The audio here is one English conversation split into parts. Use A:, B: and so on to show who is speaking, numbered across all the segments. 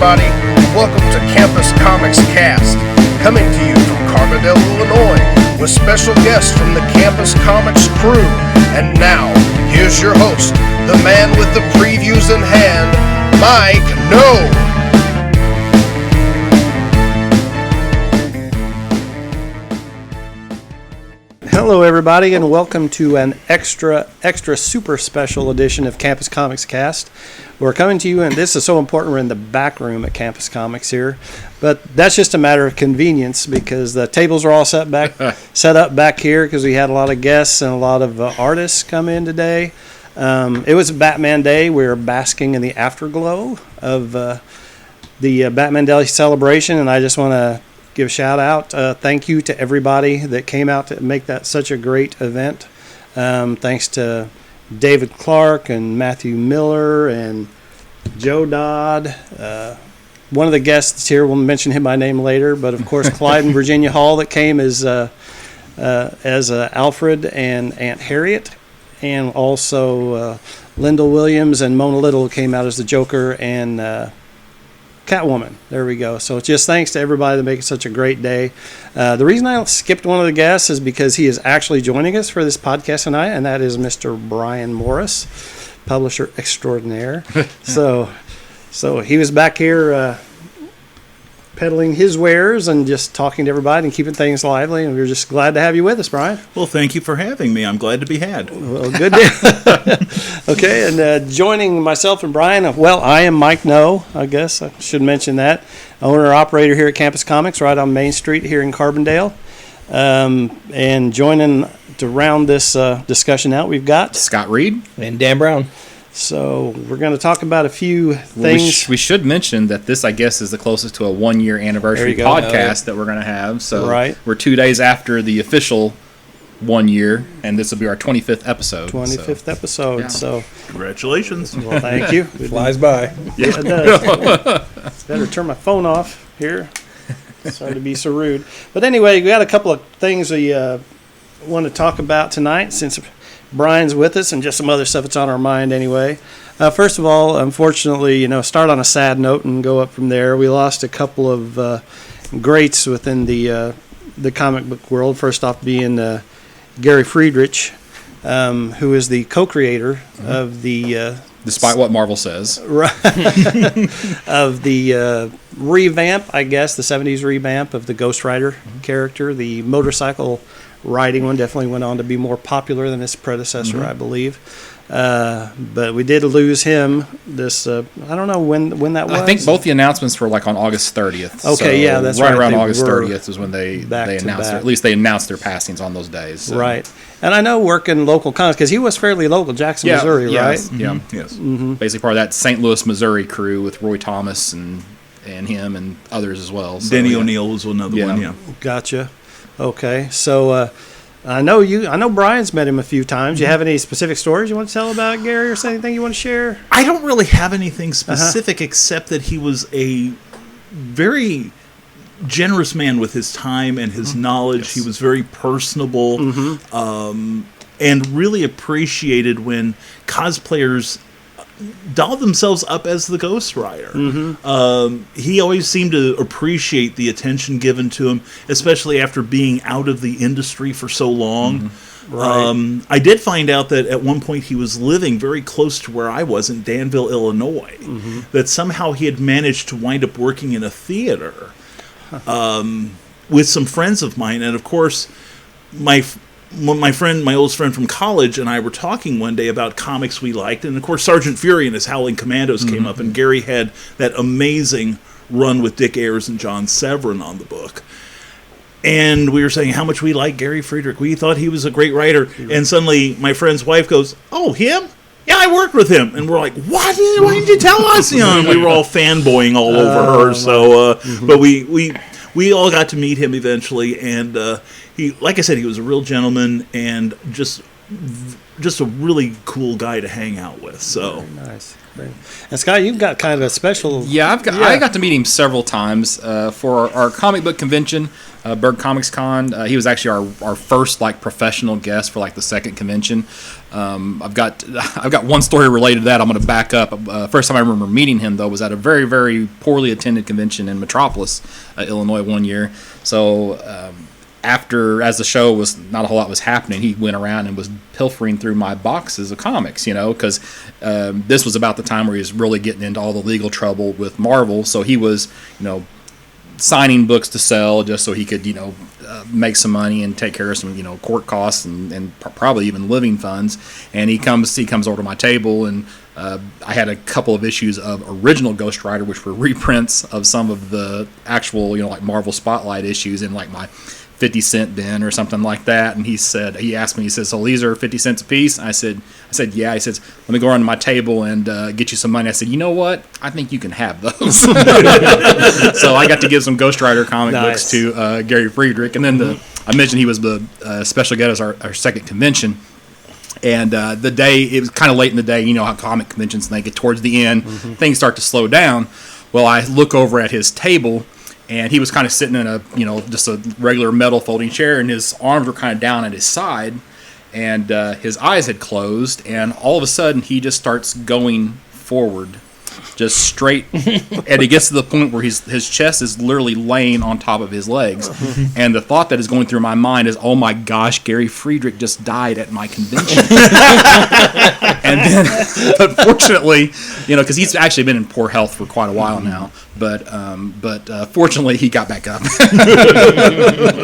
A: everybody. Welcome to Campus Comics Cast, coming to you from Carbondale, Illinois, with special guests from the Campus Comics crew. And now, here's your host, the man with the previews in hand, Mike No.
B: Hello everybody, and welcome to an extra super special edition of Campus Comics Cast. We're coming to you, and this is so important, we're in the back room at Campus Comics here, but that's just a matter of convenience because the tables are all set up back here because we had a lot of guests and a lot of artists come in today. It was Batman Day. We were basking in the afterglow of the Batman Day celebration, and I just want to give a shout out. Thank you to everybody that came out to make that such a great event. Thanks to David Clark and Matthew Miller and Joe Dodd. One of the guests here, we'll mention him by name later, but of course Clyde and Virginia Hall that came as Alfred and Aunt Harriet, and also Lyndall Williams and Mona Little came out as the Joker and Catwoman. There we go. So just thanks to everybody that makes it such a great day. The reason I skipped one of the guests is because he is actually joining us for this podcast tonight, and that is Mr. Brian Morris, publisher extraordinaire. so he was back here peddling his wares and just talking to everybody and keeping things lively, and we're just glad to have you with us, Brian.
C: Well, thank you for having me. I'm glad to be had.
B: Well, good deal. Okay, and joining myself and Brian, I am Mike No, I guess I should mention that, owner-operator here at Campus Comics right on Main Street here in Carbondale. And joining to round this discussion out, we've got
D: Scott Reed
E: and Dan Brown.
B: So we're going to talk about a few things.
D: We should mention that this, I guess, is the closest to a 1-year anniversary podcast that we're going to have. So we're 2 days after the official 1 year, and this will be our 25th episode.
B: 25th episode. Yeah. So
C: congratulations.
B: Well, thank you.
E: It flies by.
B: Yeah, it does. Better turn my phone off here. Sorry to be so rude. But anyway, we got a couple of things we want to talk about tonight since Brian's with us, and just some other stuff that's on our mind anyway. First of all, unfortunately, start on a sad note and go up from there. We lost a couple of greats within the comic book world. First off being Gary Friedrich, who is the co-creator of the...
D: Despite what Marvel says.
B: Right. Of the revamp, I guess, the 70s revamp of the Ghost Rider character. The motorcycle riding one definitely went on to be more popular than its predecessor, I believe. But we did lose him this, I don't know when that was.
D: I think both the announcements were like on August 30th.
B: Okay, so yeah, that's right.
D: Right around August 30th is when they announced, or at least they announced their passings on those days. So.
B: Right. And I know working local comics, because he was fairly local, Jackson, Missouri, right?
D: Yeah, yes. Mm-hmm. Basically part of that St. Louis, Missouri crew with Roy Thomas and him and others as well. So,
C: Denny O'Neil was another one, yeah.
B: Gotcha. Okay, so I know Brian's met him a few times. You have any specific stories you want to tell about Gary, or anything you want to share?
C: I don't really have anything specific except that he was a very generous man with his time and his knowledge. Yes. He was very personable, and really appreciated when cosplayers doll themselves up as the Ghost Rider. He always seemed to appreciate the attention given to him, especially after being out of the industry for so long. Right. I did find out that at one point he was living very close to where I was in Danville, Illinois, that somehow he had managed to wind up working in a theater with some friends of mine. And of course, my oldest friend from college and I were talking one day about comics we liked, and of course Sergeant Fury and his Howling Commandos came up, and Gary had that amazing run with Dick Ayers and John Severin on the book. And we were saying how much we liked Gary Friedrich. We thought he was a great writer. And suddenly my friend's wife goes, "Oh, him? Yeah, I worked with him." And we're like, "What? Why didn't you tell us?" And we were all fanboying all over her. So, but we all got to meet him eventually, and he, like I said, he was a real gentleman and just a really cool guy to hang out with. So
B: very nice. And Scott, you've got kind of a special.
D: I got to meet him several times for our comic book convention. Berg Comics Con. He was actually our first like professional guest for like the second convention. I've got one story related to that. I'm going to back up. First time I remember meeting him though was at a very, very poorly attended convention in Metropolis, Illinois, one year. So as the show was not a whole lot was happening, he went around and was pilfering through my boxes of comics, because this was about the time where he was really getting into all the legal trouble with Marvel. So he was, signing books to sell just so he could, make some money and take care of some, court costs and probably even living funds. And he comes over to my table, and I had a couple of issues of original Ghost Rider, which were reprints of some of the actual, like Marvel Spotlight issues in like my 50-cent bin or something like that. And he asked me, so these are 50 cents a piece? I said, yeah. He says, let me go around to my table and get you some money. I said, you know what? I think you can have those. So I got to give some Ghost Rider comic books to Gary Friedrich. And then I mentioned he was the special guest at our second convention. And the day, it was kind of late in the day, how comic conventions, and they get towards the end, things start to slow down. Well, I look over at his table, and he was kind of sitting in just a regular metal folding chair, and his arms were kind of down at his side, and his eyes had closed, and all of a sudden he just starts going forward, just straight, and he gets to the point where his chest is literally laying on top of his legs, and the thought that is going through my mind is, oh my gosh, Gary Friedrich just died at my convention. And then, but fortunately, because he's actually been in poor health for quite a while now, but fortunately he got back up.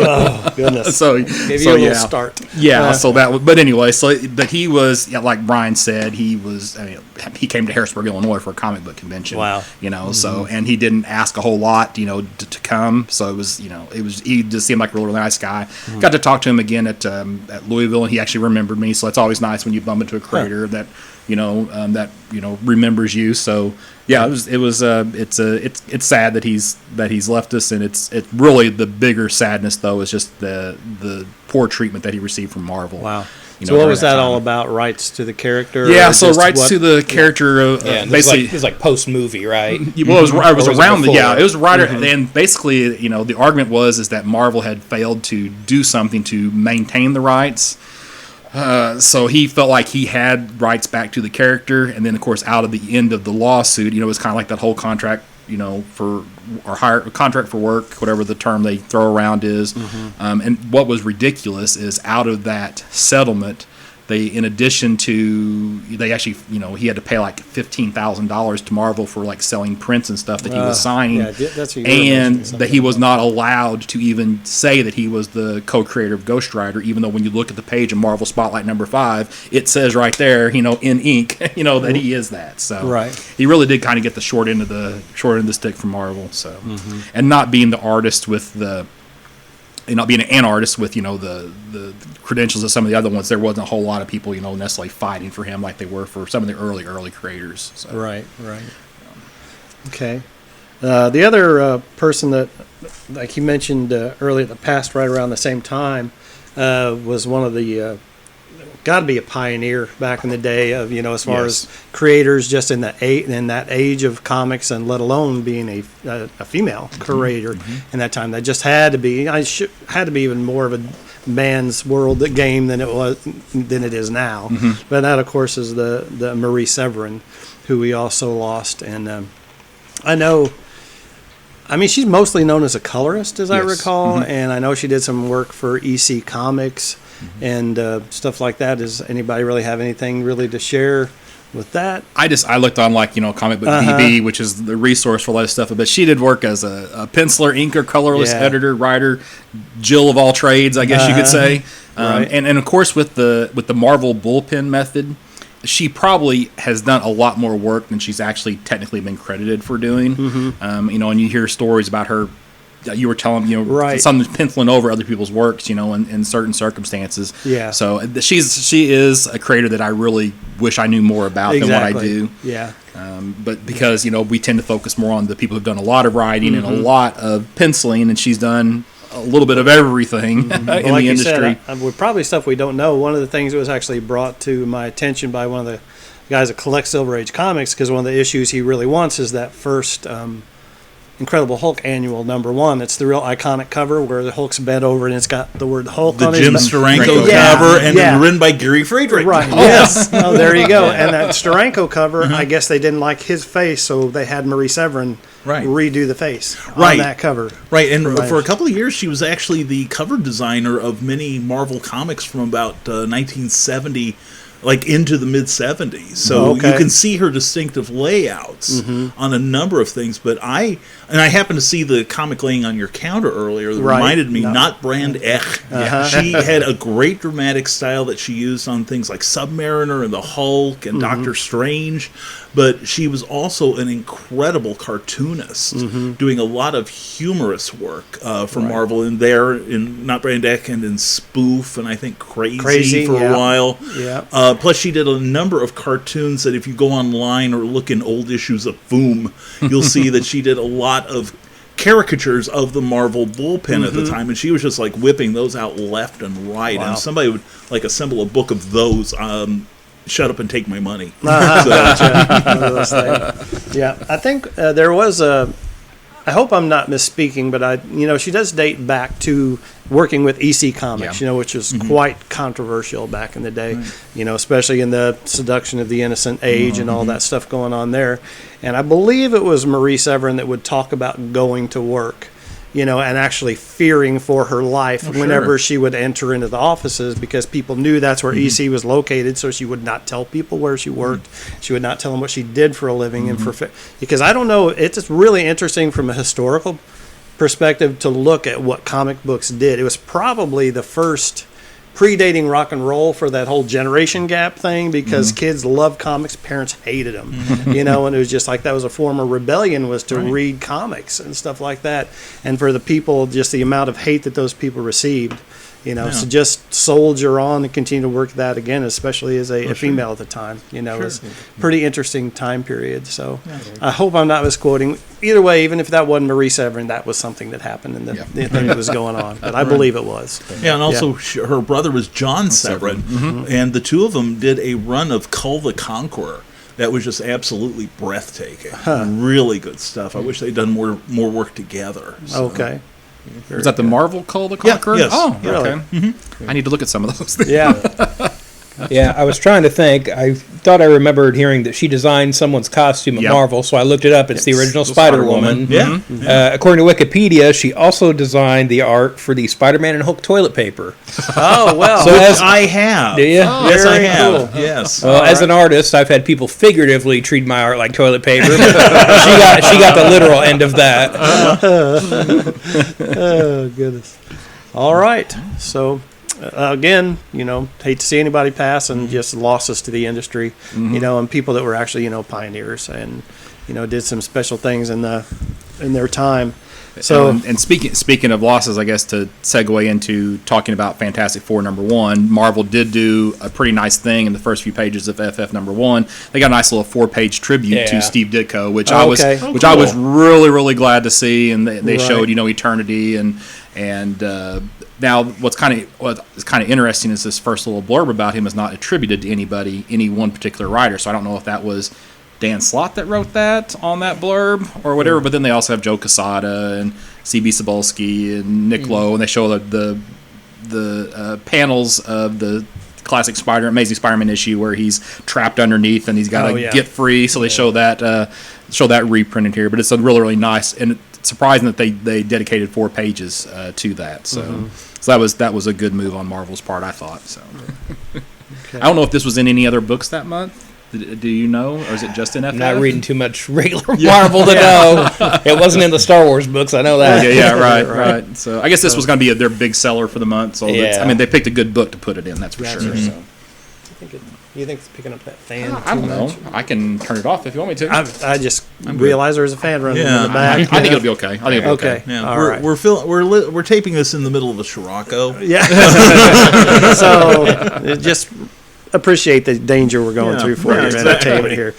B: Oh goodness!
D: So
B: gave you a little start.
D: Yeah. So but anyway, but he was, like Brian said, he came to Harrisburg, Illinois for a comic book convention.
B: Wow.
D: So, and he didn't ask a whole lot, to come. So it was he just seemed like a really nice guy. Got to talk to him again at Louisville, and he actually remembered me. So it's always nice when you bump into a creator that remembers you. So yeah, it's sad that he's left us, and it's really the bigger sadness though is just the poor treatment that he received from Marvel.
B: Wow. So what was that all about? Rights to the character?
D: Yeah, so rights to the character. Basically,
E: it was like post movie, right?
D: Well, it was around it was right. And basically, the argument is that Marvel had failed to do something to maintain the rights. So he felt like he had rights back to the character, and then of course out of the end of the lawsuit, it was kind of like that whole contract, for or hire contract for work, whatever the term they throw around is. And what was ridiculous is out of that settlement, in addition to actually, he had to pay like $15,000 to Marvel for like selling prints and stuff that he was signing, and that he was not allowed to even say that he was the co-creator of Ghost Rider, even though when you look at the page of Marvel Spotlight number 5, it says right there, in ink, that he is that. So he really did kind of get the short end of the stick from Marvel. So and not being the artist with the. Not being an artist with the credentials of some of the other ones, there wasn't a whole lot of people necessarily fighting for him like they were for some of the early creators. So.
B: Right. Okay. The other person that, like you mentioned earlier, that passed right around the same time was one of the got to be a pioneer back in the day of as far as creators just in that age of comics, and let alone being a female creator in that time. That just had to be even more of a man's world game than it is now. But that of course is the Marie Severin, who we also lost. And she's mostly known as a colorist, as I recall, and I know she did some work for EC Comics and stuff like that. Does anybody really have anything really to share with that?
D: I looked on Comic Book DB, which is the resource for a lot of stuff, but she did work as a penciler, inker, colorless, editor, writer, Jill of all trades, I guess you could say. And of course with the Marvel bullpen method, she probably has done a lot more work than she's actually technically been credited for doing. And you hear stories about her. You were telling some penciling over other people's works, in certain circumstances. Yeah. So she is a creator that I really wish I knew more about than what I do. Yeah. But because we tend to focus more on the people who've done a lot of writing and a lot of penciling, and she's done a little bit of everything in the industry.
B: Said, with probably stuff we don't know. One of the things that was actually brought to my attention by one of the guys that collects Silver Age comics, because one of the issues he really wants is that first Incredible Hulk annual #1. It's the real iconic cover where the Hulk's bent over and it's got the word Hulk on it.
C: The Jim Steranko
B: Yeah,
C: cover, and
B: yeah.
C: then written by Gary Friedrich.
B: Right. Yes. Oh, there you go. And that Steranko cover, I guess they didn't like his face, so they had Marie Severin redo the face on that cover.
C: Right. And for a couple of years, she was actually the cover designer of many Marvel comics from about 1970. Like into the mid 70s, so you can see her distinctive layouts on a number of things. But I happened to see the comic laying on your counter earlier that reminded me, not Brand Ech. She had a great dramatic style that she used on things like Submariner and the Hulk and Doctor Strange. But she was also an incredible cartoonist, doing a lot of humorous work for Marvel in Not Brand Ech and in Spoof, and I think Crazy for a while.
B: Yeah.
C: Plus, she did a number of cartoons that if you go online or look in old issues of Boom, you'll see that she did a lot of caricatures of the Marvel bullpen at the time, and she was just like whipping those out left and right. And if somebody would like assemble a book of those, shut up and take my money.
B: Yeah, I think there was a. I hope I'm not misspeaking, but she does date back to working with EC Comics, which was quite controversial back in the day, especially in the Seduction of the Innocent Age and all that stuff going on there. And I believe it was Marie Severin that would talk about going to work, and actually fearing for her life whenever she would enter into the offices, because people knew that's where EC was located, so she would not tell people where she worked. She would not tell them what she did for a living. And because I don't know, it's really interesting from a historical perspective to look at what comic books did. It was probably the first predating rock and roll for that whole generation gap thing, because kids loved comics, parents hated them, and it was just like that was a form of rebellion, was to read comics and stuff like that. And for the people, just the amount of hate that those people received, so just soldier on and continue to work that again, especially as a female at the time. It was a pretty interesting time period. So I hope I'm not misquoting. Either way, even if that wasn't Marie Severin, that was something that happened and the thing that was going on. But I believe it was.
C: Yeah, and also her brother was John Severin, and the two of them did a run of Kull the Conqueror that was just absolutely breathtaking. Really good stuff. I wish they'd done more work together. So.
B: Okay.
D: Was that the Marvel Kull the Conqueror?
C: Yes.
D: Oh,
B: Really?
D: okay. I need to look at some of those things.
B: Yeah.
E: Yeah, I was trying to think. I thought I remembered hearing that she designed someone's costume at Marvel, so I looked it up. It's the original Spider-Woman.
C: Yeah.
E: According to Wikipedia, she also designed the art for the Spider-Man and Hulk toilet paper.
B: Oh, well.
E: So
C: Which I have.
E: Do you?
C: Oh, yes, I have.
B: cool.
C: Yes.
E: Well, as an artist, I've had people figuratively treat my art like toilet paper. But she got the literal end of that.
B: Oh, goodness. All right. So, again, hate to see anybody pass, and just losses to the industry, and people that were actually, pioneers and, did some special things in their time. So,
D: and speaking of losses, I guess to segue into talking about Fantastic Four #1, Marvel did do a pretty nice thing in the first few pages of FF #1. They got a nice little 4-page tribute to Steve Ditko, which I was really, really glad to see, and they showed Eternity and now what's kind of interesting is this first little blurb about him is not attributed to any one particular writer. So I don't know if that was Dan Slott that wrote that on that blurb or whatever. But then they also have Joe Quesada and C.B. Cebulski and Nick Lowe, and they show the panels of the classic Amazing Spider-Man issue where he's trapped underneath and he's got to get free. So they show that reprinted here. But it's a really, really nice, and it's surprising that they dedicated 4 pages to that. So. So that was a good move on Marvel's part, I thought. So I don't know if this was in any other books that month. Do you know, or is it just in FF?
E: I'm not reading too much regular Marvel to know. It wasn't in the Star Wars books, I know that.
D: Right. So I guess this was going to be their big seller for the month. So they picked a good book to put it in, that's for sure. So.
B: You think it's picking up that fan?
D: I don't know. I can turn it off if you want me to.
B: I just realized there's a fan running in the back.
D: I think it'll be okay. I think it'll be okay.
C: Yeah,
B: all right.
C: We're taping this in the middle of a Scirocco.
B: Yeah. So just appreciate the danger we're going through for your entertainment here.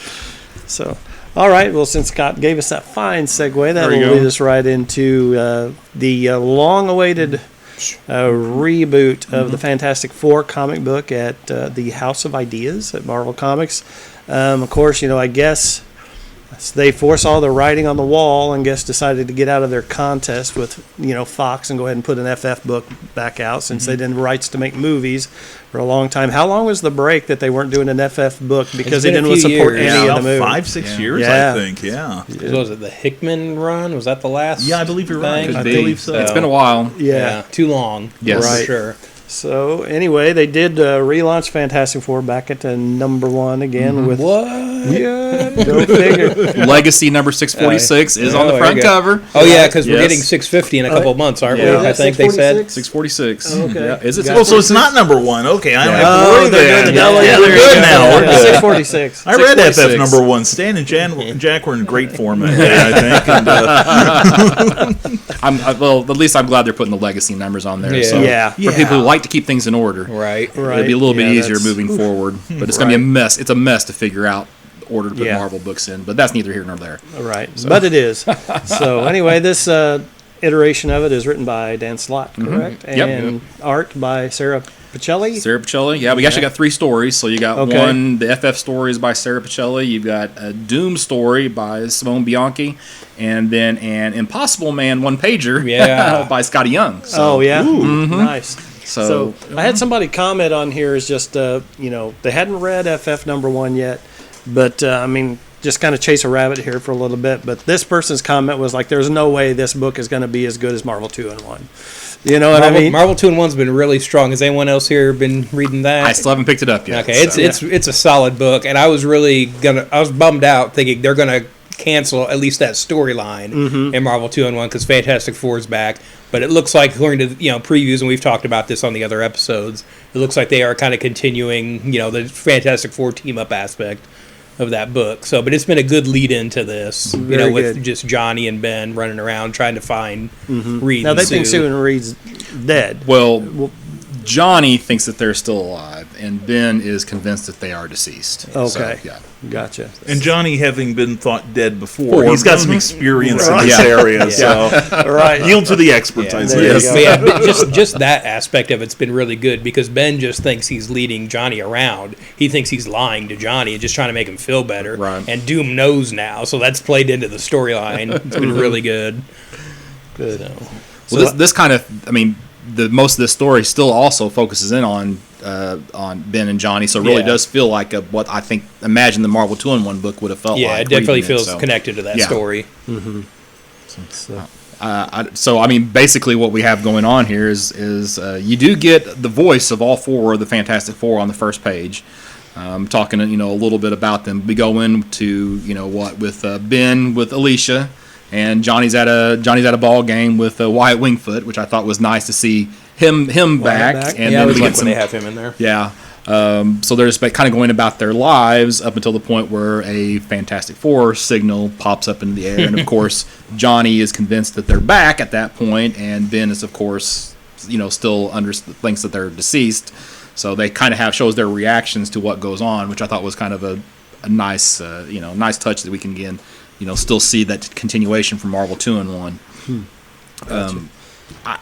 B: So, all right. Well, since Scott gave us that fine segue, that'll lead us right into the long-awaited reboot of the Fantastic Four comic book at the House of Ideas at Marvel Comics. Of course, I guess they foresaw the writing on the wall and guess decided to get out of their contest with Fox and go ahead and put an FF book back out since they didn't have rights to make movies for a long time. How long was the break that they weren't doing an FF book because they didn't support any of the movies?
C: 5-6 years, I think. Yeah.
E: Was it the Hickman run? Was that the last?
C: Yeah, I believe you're right. I
D: Could be.
C: believe so.
D: It's been a while.
B: Yeah.
E: Too long.
D: Yes.
B: Right.
E: For sure.
B: So anyway, they did relaunch Fantastic Four back at number 1 again with
E: What?
B: Yeah, go figure.
D: Legacy number 646 is on the front cover.
E: Oh yeah, because we're
D: Yes.
E: getting 650 in a couple of months, aren't
D: Yeah.
E: we? I think they said.
D: 646.
B: Okay.
D: Yeah. Is it?
B: Got
C: Oh, so it's not number 1. Okay, I don't have to
B: Oh,
C: worry
B: they're
C: then.
B: doing the double.
C: Yeah,
B: There
C: we're
B: you
C: good
B: go.
C: now. We're good.
B: 646.
C: I read FF
D: 646.
C: number 1. Stan and Jack were in great form that day, I think. And,
D: Well, at least I'm glad they're putting the legacy numbers on there.
E: Yeah.
D: So
B: Yeah.
D: For people who like to keep things in order,
E: Right.
D: it'll be a little bit
B: Yeah,
D: easier
B: that's-
D: moving forward. But it's going to be a mess. It's a mess to figure out the order to put
B: Yeah.
D: Marvel books in. But that's neither here nor there.
B: Right, but it is. So anyway, this iteration of it is written by Dan Slott, correct?
D: Yep.
B: And art by Sarah Pacelli.
D: Sarah Pacelli. Yeah, we actually got 3 stories. So you got
B: Okay.
D: one, the FF story is by Sarah Pacelli. You've got a Doom story by Simone Bianchi. And then an Impossible Man one-pager
E: Yeah.
D: by Scotty Young. So,
B: Oh yeah, nice.
D: So,
B: I had somebody comment on here is just they hadn't read FF number 1 yet, but I mean just kind of chase a rabbit here for a little bit. But this person's comment was like, "There's no way this book is going to be as good as Marvel 2-in-1." You know what I mean?
E: Marvel 2-in-1's been really strong. Has anyone else here been reading that?
D: I still haven't picked it up yet.
E: Okay,
D: so.
E: it's a solid book, and I was bummed out thinking they're gonna cancel at least that storyline in Marvel 2-in-1 because Fantastic Four is back. But it looks like, according to previews, and we've talked about this on the other episodes, it looks like they are kind of continuing the Fantastic Four team up aspect of that book. So, but it's been a good lead into this,
B: Very
E: with
B: good.
E: just Johnny and Ben running around trying to find Reed.
B: Now
E: and
B: they think
E: Sue.
B: Sue and Reed's dead.
D: Well, Johnny thinks that they're still alive, and Ben is convinced that they are deceased.
B: Okay.
D: So, yeah.
B: Gotcha.
C: and Johnny, having been thought dead before, he's got some experience in
B: Right.
C: this
D: Yeah.
C: area, so
B: Right.
C: yield to the experts, I
B: there you
C: say.
B: go.
E: But just that aspect of it's been really good because Ben just thinks he's leading Johnny around. He thinks he's lying to Johnny and just trying to make him feel better.
D: Right.
E: And Doom knows now, so that's played into the storyline. It's been really good.
B: Good.
D: Well, this kind of, most of this story still also focuses in on Ben and Johnny, so it really
E: Yeah.
D: does feel like what I imagine the Marvel 2-in-1 book would have felt like.
E: Yeah, it definitely
D: reading
E: feels connected to that
D: Yeah.
E: story.
D: So basically, what we have going on here is you do get the voice of all 4 of the Fantastic Four on the first page, talking a little bit about them. We go into with Ben with Alicia, and Johnny's at a ball game with Wyatt Wingfoot, which I thought was nice to see him back.
B: back.
D: And
E: Yeah, I
D: then
E: always
D: we
E: like
D: get
E: when they have him in there.
D: yeah. So they're just kind of going about their lives up until the point where a Fantastic Four signal pops up in the air. And, of course, Johnny is convinced that they're back at that point, and Ben is, of course, still thinks that they're deceased. So they kind of shows their reactions to what goes on, which I thought was kind of a nice, nice touch that we can, again, still see that continuation from Marvel 2-in-1.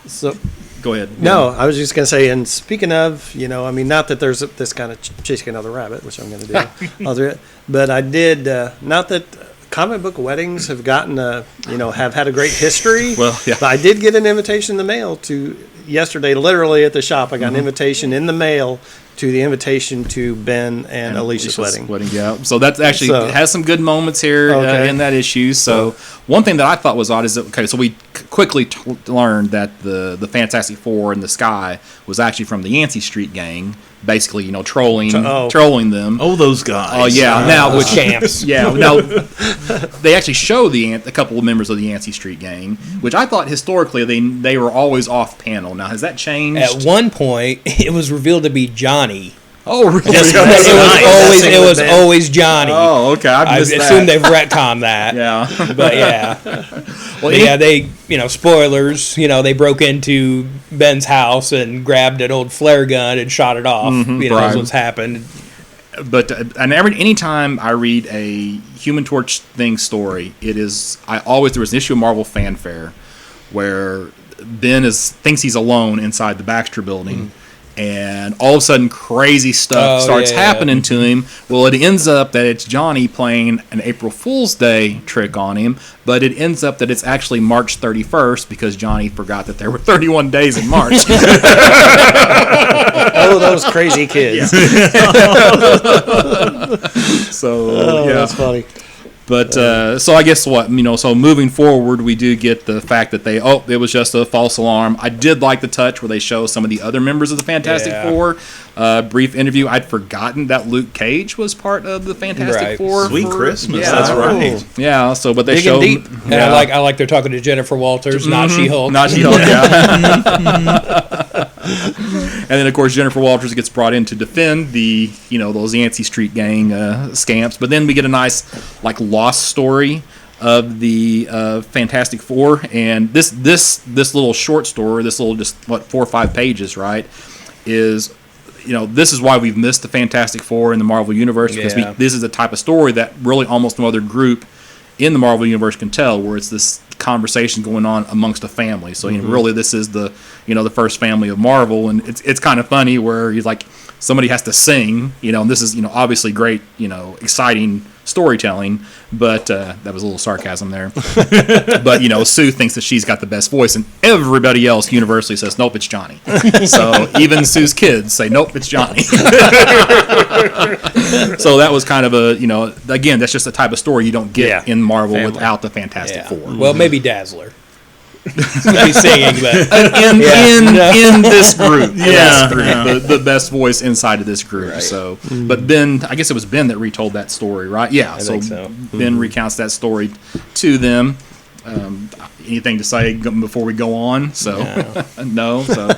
B: So
D: Go ahead.
B: no, I was just going to say, and speaking of, not that there's this kind of chasing another rabbit, which I'm going to do. I'll do it. But I did, not that comic book weddings have gotten have had a great history.
D: Well, yeah.
B: But I did get an invitation in the mail to yesterday, literally at the shop. I got an invitation in the mail to the invitation to Ben and Alicia's wedding.
D: Yeah, so that's actually
B: So-
D: it has some good moments here
B: Okay.
D: in that issue. So one thing that I thought was odd is that so we quickly learned that the Fantastic Four in the sky was actually from the Yancey Street gang, basically trolling them.
C: Oh, those guys.
D: Oh yeah, now
E: Those
D: which
E: champs.
D: yeah now they actually show a couple of members of the Yancey Street gang, which I thought historically they were always off panel. Now has that changed?
E: At one point, it was revealed to be Johnny.
D: Oh really?
E: It was always Johnny.
D: Oh okay,
E: I
D: I missed
E: assume
D: that.
E: they've retconned that.
D: Yeah.
E: But yeah.
D: Well,
E: But yeah, they, spoilers, they broke into Ben's house and grabbed an old flare gun and shot it off.
D: right.
E: That's what's happened.
D: But anytime I read a Human Torch thing story, there was an issue of Marvel Fanfare where Ben thinks he's alone inside the Baxter building, and all of a sudden crazy stuff starts happening to him. Well, it ends up that it's Johnny playing an April Fool's Day trick on him, but it ends up that it's actually March 31st because Johnny forgot that there were 31 days in March.
B: Oh, those crazy kids.
D: So, yeah.
B: That's funny.
D: But so I guess what so moving forward, we do get the fact that it was just a false alarm. I did like the touch where they show some of the other members of the Fantastic Four. Brief interview. I'd forgotten that Luke Cage was part of the Fantastic Four.
C: Sweet Christmas.
D: Yeah.
C: That's right.
D: Yeah. So, but they
B: Digging
D: showed.
B: deep.
E: And I like they're talking to Jennifer Walters, not She-Hulk.
D: Not She-Hulk. Yeah. And then, of course, Jennifer Walters gets brought in to defend the, those Yancey Street gang scamps. But then we get a nice, lost story of the Fantastic Four. And this little short story, this little 4 or 5 pages, right, is, this is why we've missed the Fantastic Four in the Marvel Universe. Because this is the type of story that really almost no other group in the Marvel Universe can tell, where it's this conversation going on amongst a family. So really, this is the the first family of Marvel, and it's kind of funny where he's like somebody has to sing, and this is obviously great, exciting storytelling, but that was a little sarcasm there. But Sue thinks that she's got the best voice, and everybody else universally says nope, it's Johnny. So even Sue's kids say nope, it's Johnny. So that was kind of a again, that's just the type of story you don't get in Marvel without the Fantastic Four.
E: Well, maybe Dazzler. Be singing, but
D: in this group, the best voice inside of this group. Right. So, but Ben, I guess it was Ben that retold that story, right? Yeah.
E: I think so.
D: Ben recounts that story to them. Anything to say before we go on? So no. So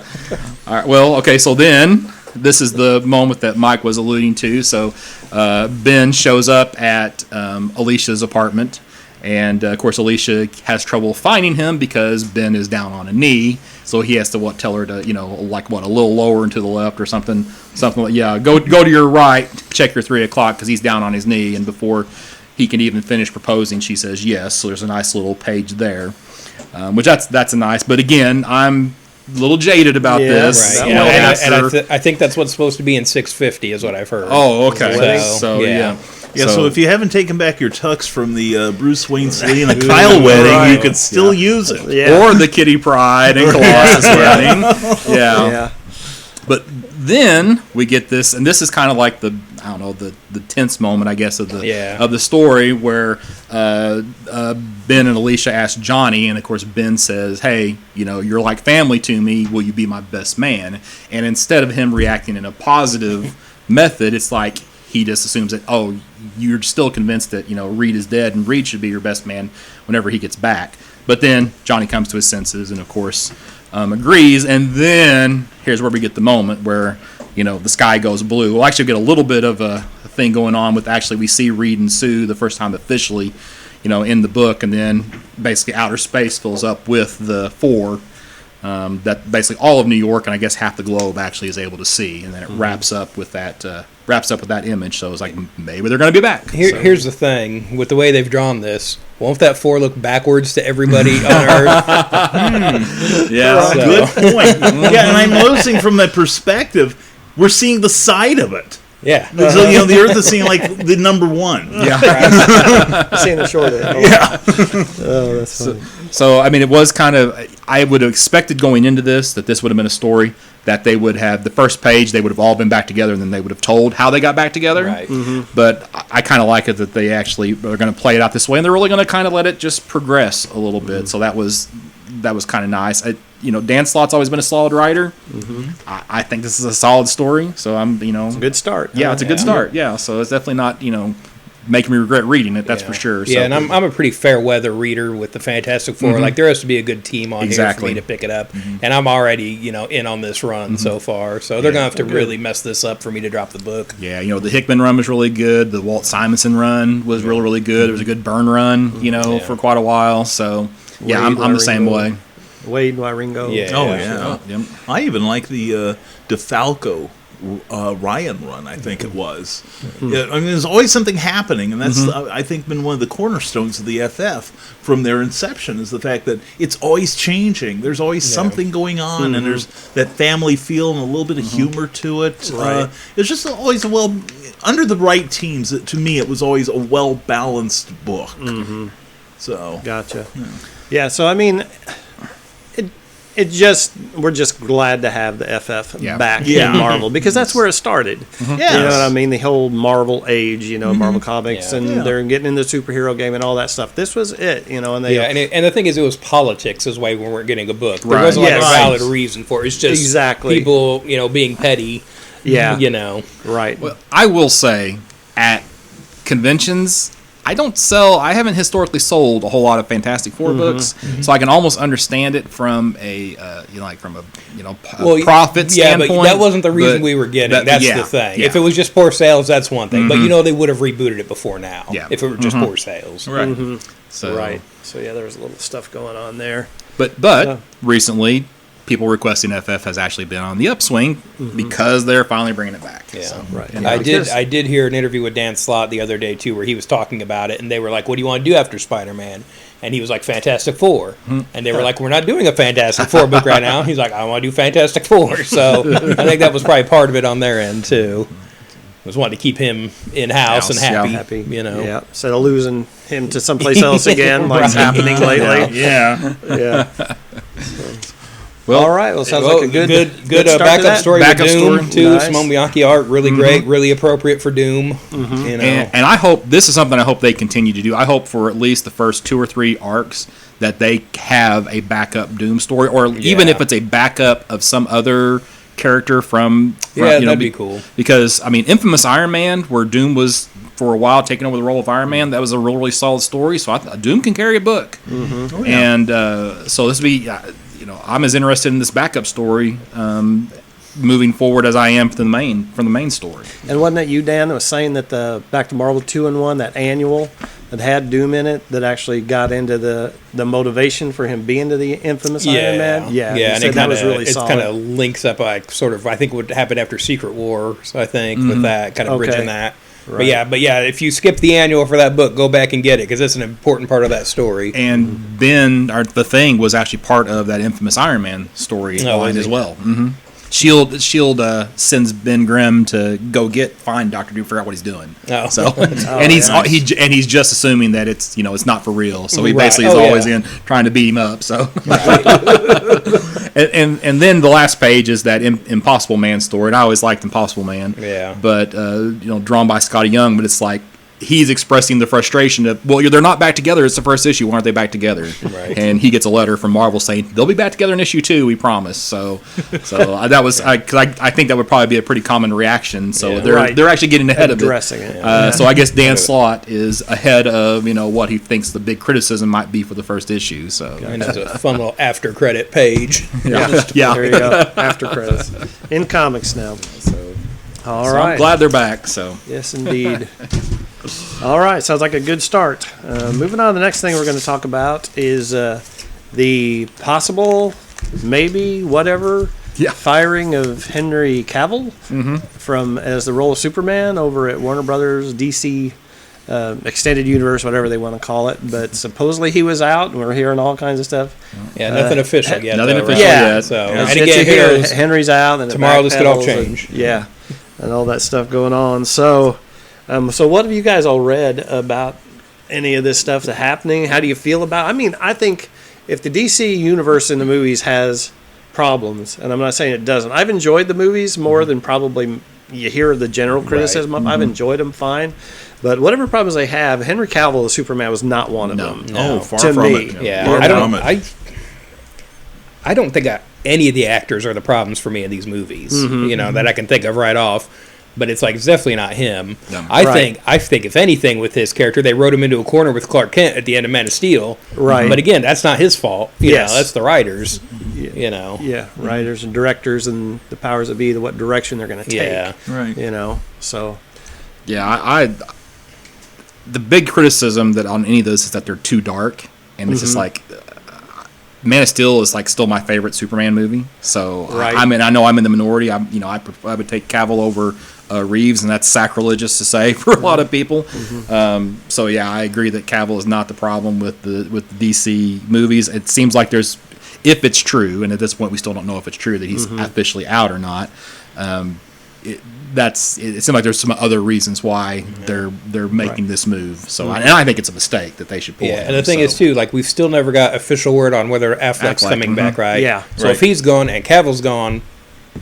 D: all right. Well, okay. So then this is the moment that Mike was alluding to. So Ben shows up at Alicia's apartment. And, of course, Alicia has trouble finding him because Ben is down on a knee. So he has to, tell her to, a little lower and to the left or something. Something like, go to your right, check your 3 o'clock because he's down on his knee. And before he can even finish proposing, she says yes. So there's a nice little page there, which that's a nice. But, again, I'm a little jaded about this.
E: Right. I think that's what's supposed to be in 650 is what I've heard.
D: Oh, okay. So yeah.
C: Yeah, so if you haven't taken back your tux from the Bruce Wayne Selena Kyle wedding, you could still use it.
D: Yeah. Or the Kitty Pryde and Colossus wedding. Yeah. But then we get this, and this is kind of like the tense moment, I guess, of the story where Ben and Alicia ask Johnny, and of course Ben says, "Hey, you're like family to me. Will you be my best man?" And instead of him reacting in a positive method, it's like he just assumes that, oh, you're still convinced that, Reed is dead and Reed should be your best man whenever he gets back. But then Johnny comes to his senses and, of course, agrees. And then here's where we get the moment where, the sky goes blue. We'll actually get a little bit of a thing going on with we see Reed and Sue the first time officially, in the book. And then basically outer space fills up with the four that basically all of New York and I guess half the globe actually is able to see. And then it wraps up with that image. So it's like maybe they're going to be back.
E: Here's the thing with the way they've drawn this. Won't that 4 look backwards to everybody on Earth?
D: Yeah,
C: good point. Yeah, and I'm noticing from that perspective, we're seeing the side of it.
E: Yeah.
C: So, the Earth is seeing like the number 1.
D: Yeah.
B: Seeing the short end.
C: Yeah.
B: Oh, that's funny.
D: So, I mean, it was kind of, I would have expected going into this that this would have been a story that they would have, the first page, they would have all been back together and then they would have told how they got back together.
E: Right.
B: Mm-hmm.
D: But I kind of like it that they actually are going to play it out this way and they're really going to kind of let it just progress a little bit. So that was kind of nice. Dan Slott's always been a solid writer. Mm-hmm. I think this is a solid story. So I'm,
B: It's a good start.
D: Yeah, it's a good start. Yeah. So it's definitely not, making me regret reading it, that's for sure.
E: Yeah,
D: so,
E: and I'm a pretty fair weather reader with the Fantastic Four.
D: Mm-hmm.
E: Like, there has to be a good team on here for me to
D: Exactly.
E: pick it up. Mm-hmm. And I'm already, in on this run so far. So they're going to have to really mess this up for me to drop the book.
D: Yeah, the Hickman run was really good. The Walt Simonson run was really, really good. There was a good Byrne run, for quite a while. So, yeah, I'm the same way.
B: Wade Waringo.
E: Yeah.
C: Oh, yeah.
D: Yep.
C: I even like the DeFalco Ryan run, I think it was. Yeah, I mean, there's always something happening, and that's I think been one of the cornerstones of the FF from their inception is the fact that it's always changing. There's always something going on, and there's that family feel and a little bit of humor to it.
B: Right.
C: It's just always under the right teams. To me, it was always a well balanced book. So
B: Gotcha. Yeah. So I mean, we're just glad to have the FF back in Marvel because that's where it started. You know what I mean? The whole Marvel age, Marvel Comics, and they're getting into the superhero game and all that stuff. This was it, and they
E: and the thing is, it was politics is why we weren't getting a book. There
D: Right.
E: wasn't like a
B: Yes.
E: valid reason for it. It's just people, being petty.
B: Yeah. right.
D: Well, I will say, at conventions, I haven't historically sold a whole lot of Fantastic Four books, so I can almost understand it from a profit standpoint.
E: But that wasn't the reason we were getting. That's the thing.
D: Yeah.
E: If it was just poor sales, that's one thing. But they would have rebooted it before now.
D: Yeah.
E: If it were just poor sales.
C: right.
D: So,
B: Right. So there was a little stuff going on there.
D: But recently, people requesting FF has actually been on the upswing because they're finally bringing it back.
E: Yeah.
D: So,
B: Right.
D: and
E: I did hear an interview with Dan Slott the other day too, where he was talking about it, and they were like, "What do you want to do after Spider-Man?" And he was like, "Fantastic Four." And they were like, "We're not doing a Fantastic Four book right now." He's like, "I want to do Fantastic Four." So I think that was probably part of it on their end too. Was wanting to keep him in house and happy.
B: Happy.
E: Yeah.
B: Instead of losing him to someplace else again, like it's
E: Right.
B: happening lately.
C: Yeah.
B: Yeah.
D: Well,
B: All right. Well, sounds like a good
E: start
B: start to
E: backup
B: that.
E: story
D: Backup
E: with Doom
D: story.
E: too.
B: Nice.
E: Simone Bianchi art, really great, really appropriate for Doom.
D: And I hope this is something I hope they continue to do. I hope for at least the first 2 or 3 arcs that they have a backup Doom story, or even if it's a backup of some other character from
E: that'd be cool.
D: Because I mean, Infamous Iron Man, where Doom was for a while taking over the role of Iron Man, that was a really solid story. So Doom can carry a book, and so this would be. I'm as interested in this backup story moving forward as I am from the main story.
B: And wasn't it you, Dan, that was saying that the Back to Marvel 2-in-1, that annual that had Doom in it, that actually got into the motivation for him being to the Infamous Iron Man?
E: Yeah,
B: he
E: and
B: said that was really
E: it
B: solid.
E: kind of links up like sort of I think what happened after Secret War. So I think with that kind of bridging that.
B: Right.
E: But yeah, if you skip the annual for that book, go back and get it because it's an important part of that story.
D: And Ben, the Thing, was actually part of that Infamous Iron Man story line as well. Shield sends Ben Grimm to go find Doctor Doom, figure out what he's doing.
E: Oh.
D: So and he's just assuming that it's it's not for real. So he basically is always in trying to beat him up. So and then the last page is that Impossible Man story. And I always liked Impossible Man.
E: Yeah.
D: But drawn by Scotty Young. But it's like he's expressing the frustration of, they're not back together. It's the first issue. Why aren't they back together?
E: Right.
D: And he gets a letter from Marvel saying they'll be back together in issue 2. We promise. So that was because I think that would probably be a pretty common reaction. So they're actually getting ahead of it.
B: Addressing it.
D: So I guess Dan Slott is ahead of what he thinks the big criticism might be for the first issue. So
E: And it's a fun little after credit page.
D: yeah.
B: There you go. After credits. In comics now. All
D: So
B: right.
D: I'm glad they're back. So
B: Yes, indeed. All right, sounds like a good start. Moving on, the next thing we're going to talk about is the possible, maybe, whatever, firing of Henry Cavill from as the role of Superman over at Warner Brothers DC Extended Universe, whatever they want to call it. But supposedly he was out, and we're hearing all kinds of stuff.
E: Yeah, nothing official yet.
D: nothing
E: though,
D: official
E: right?
D: yet.
E: So,
B: It's
E: and
B: yet
E: again,
B: to hear
E: here's
B: Henry's out, and it
E: tomorrow this could all
B: backpedals and-
E: change.
B: and all that stuff going on. So what have you guys all read about any of this stuff that's happening? How do you feel about it? I mean, I think if the DC universe in the movies has problems, and I'm not saying it doesn't, I've enjoyed the movies more than probably you hear the general criticism of. I've enjoyed them fine. But whatever problems they have, Henry Cavill as Superman was not one of them.
E: No.
C: far
B: To
C: from
B: me.
C: it.
E: Yeah,
C: Far
E: I
C: from
E: don't.
C: it.
E: I don't think any of the actors are the problems for me in these movies. That I can think of right off. But it's definitely not him.
D: No.
E: I think if anything with his character, they wrote him into a corner with Clark Kent at the end of Man of Steel.
B: Right.
E: But again, that's not his fault. You
B: Yes.
E: know, that's the writers.
B: Yeah, writers and directors and the powers that be, what direction they're going to take.
E: Yeah.
C: Right.
B: So
D: yeah, I the big criticism that on any of those is that they're too dark, and it's just like Man of Steel is like still my favorite Superman movie. So
B: Right.
D: I know I'm in the minority. I would take Cavill over Reeves, and that's sacrilegious to say for a lot of people. So yeah, I agree that Cavill is not the problem with the DC movies. It seems like there's, if it's true, and at this point we still don't know if it's true that he's officially out or not. It seems like there's some other reasons why they're making this move. So I think it's a mistake that they should pull.
E: Yeah, and the thing is too, like we've still never got official word on whether Affleck's coming back, right?
B: Yeah.
E: So if he's gone and Cavill's gone,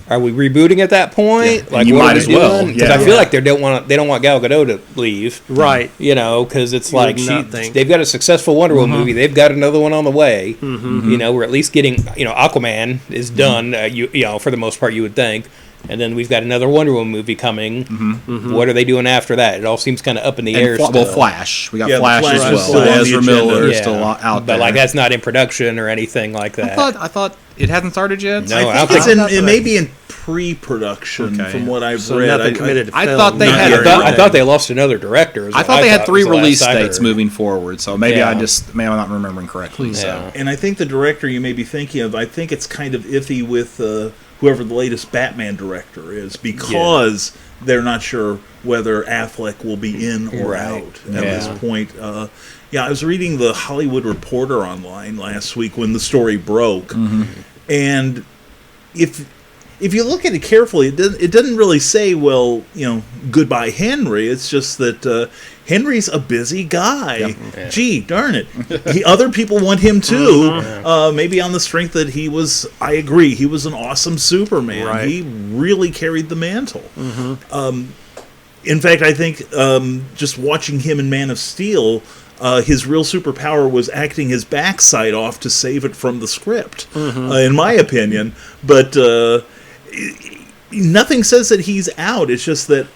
E: are we rebooting at that point?
D: Yeah,
E: Like
D: you
E: what
D: might
E: are we
D: as well.
E: doing? Because I feel like they don't want Gal Gadot to leave,
B: Right.
E: You know, because it's
B: You
E: like
B: would not think.
E: they've got a successful Wonder Woman movie, they've got another one on the way. You know, we're at least getting, you know, Aquaman is done. You know, for the most part, you would think. And then we've got another Wonder Woman movie coming. What are they doing after that? It all seems kind of up in the air.
D: Well, Flash. We got
C: Yeah,
D: Flash
C: Flash
D: as
C: is still
D: well.
C: on the
D: Ezra
C: agenda.
D: Miller is
E: Yeah.
D: still out there.
E: But like that's not in production or anything like that.
D: I thought it hasn't started yet.
E: No,
C: I think it may be in pre-production
D: Okay.
C: from what I've
B: So
C: read.
B: nothing committed to
D: I
B: film.
D: thought they
C: Not
D: had.
C: yet.
E: I thought they lost another director. is
D: I
E: what
D: thought they had 3
E: was the last
D: release
E: I
D: dates
E: heard.
D: moving forward. So maybe
E: Yeah.
D: I'm not remembering correctly. So.
E: Yeah.
C: And I think the director you may be thinking of, I think it's kind of iffy with whoever the latest Batman director is, because they're not sure whether Affleck will be in or
E: Right.
C: out at
E: Yeah.
C: this point. I was reading the Hollywood Reporter online last week when the story broke, and if you look at it carefully, it doesn't really say, well, you know, goodbye Henry. It's just that Henry's a busy guy.
E: Yeah.
C: Gee, darn it. Other people want him too. Maybe on the strength that I agree, he was an awesome Superman.
B: Right.
C: He really carried the mantle. In fact, I think just watching him in Man of Steel, his real superpower was acting his backside off to save it from the script, in my opinion. But nothing says that he's out. It's just that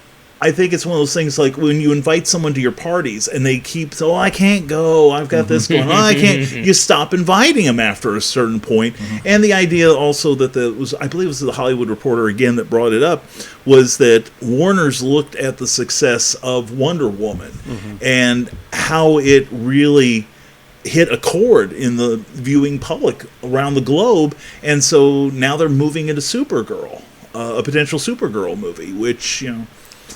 C: I think it's one of those things like when you invite someone to your parties and they keep, oh, I can't go, I've got this going on, I can't. You stop inviting them after a certain point. And the idea also that I believe it was the Hollywood Reporter again that brought it up, was that Warner's looked at the success of Wonder Woman and how it really hit a chord in the viewing public around the globe, and so now they're moving into Supergirl, a potential Supergirl movie, which, you know,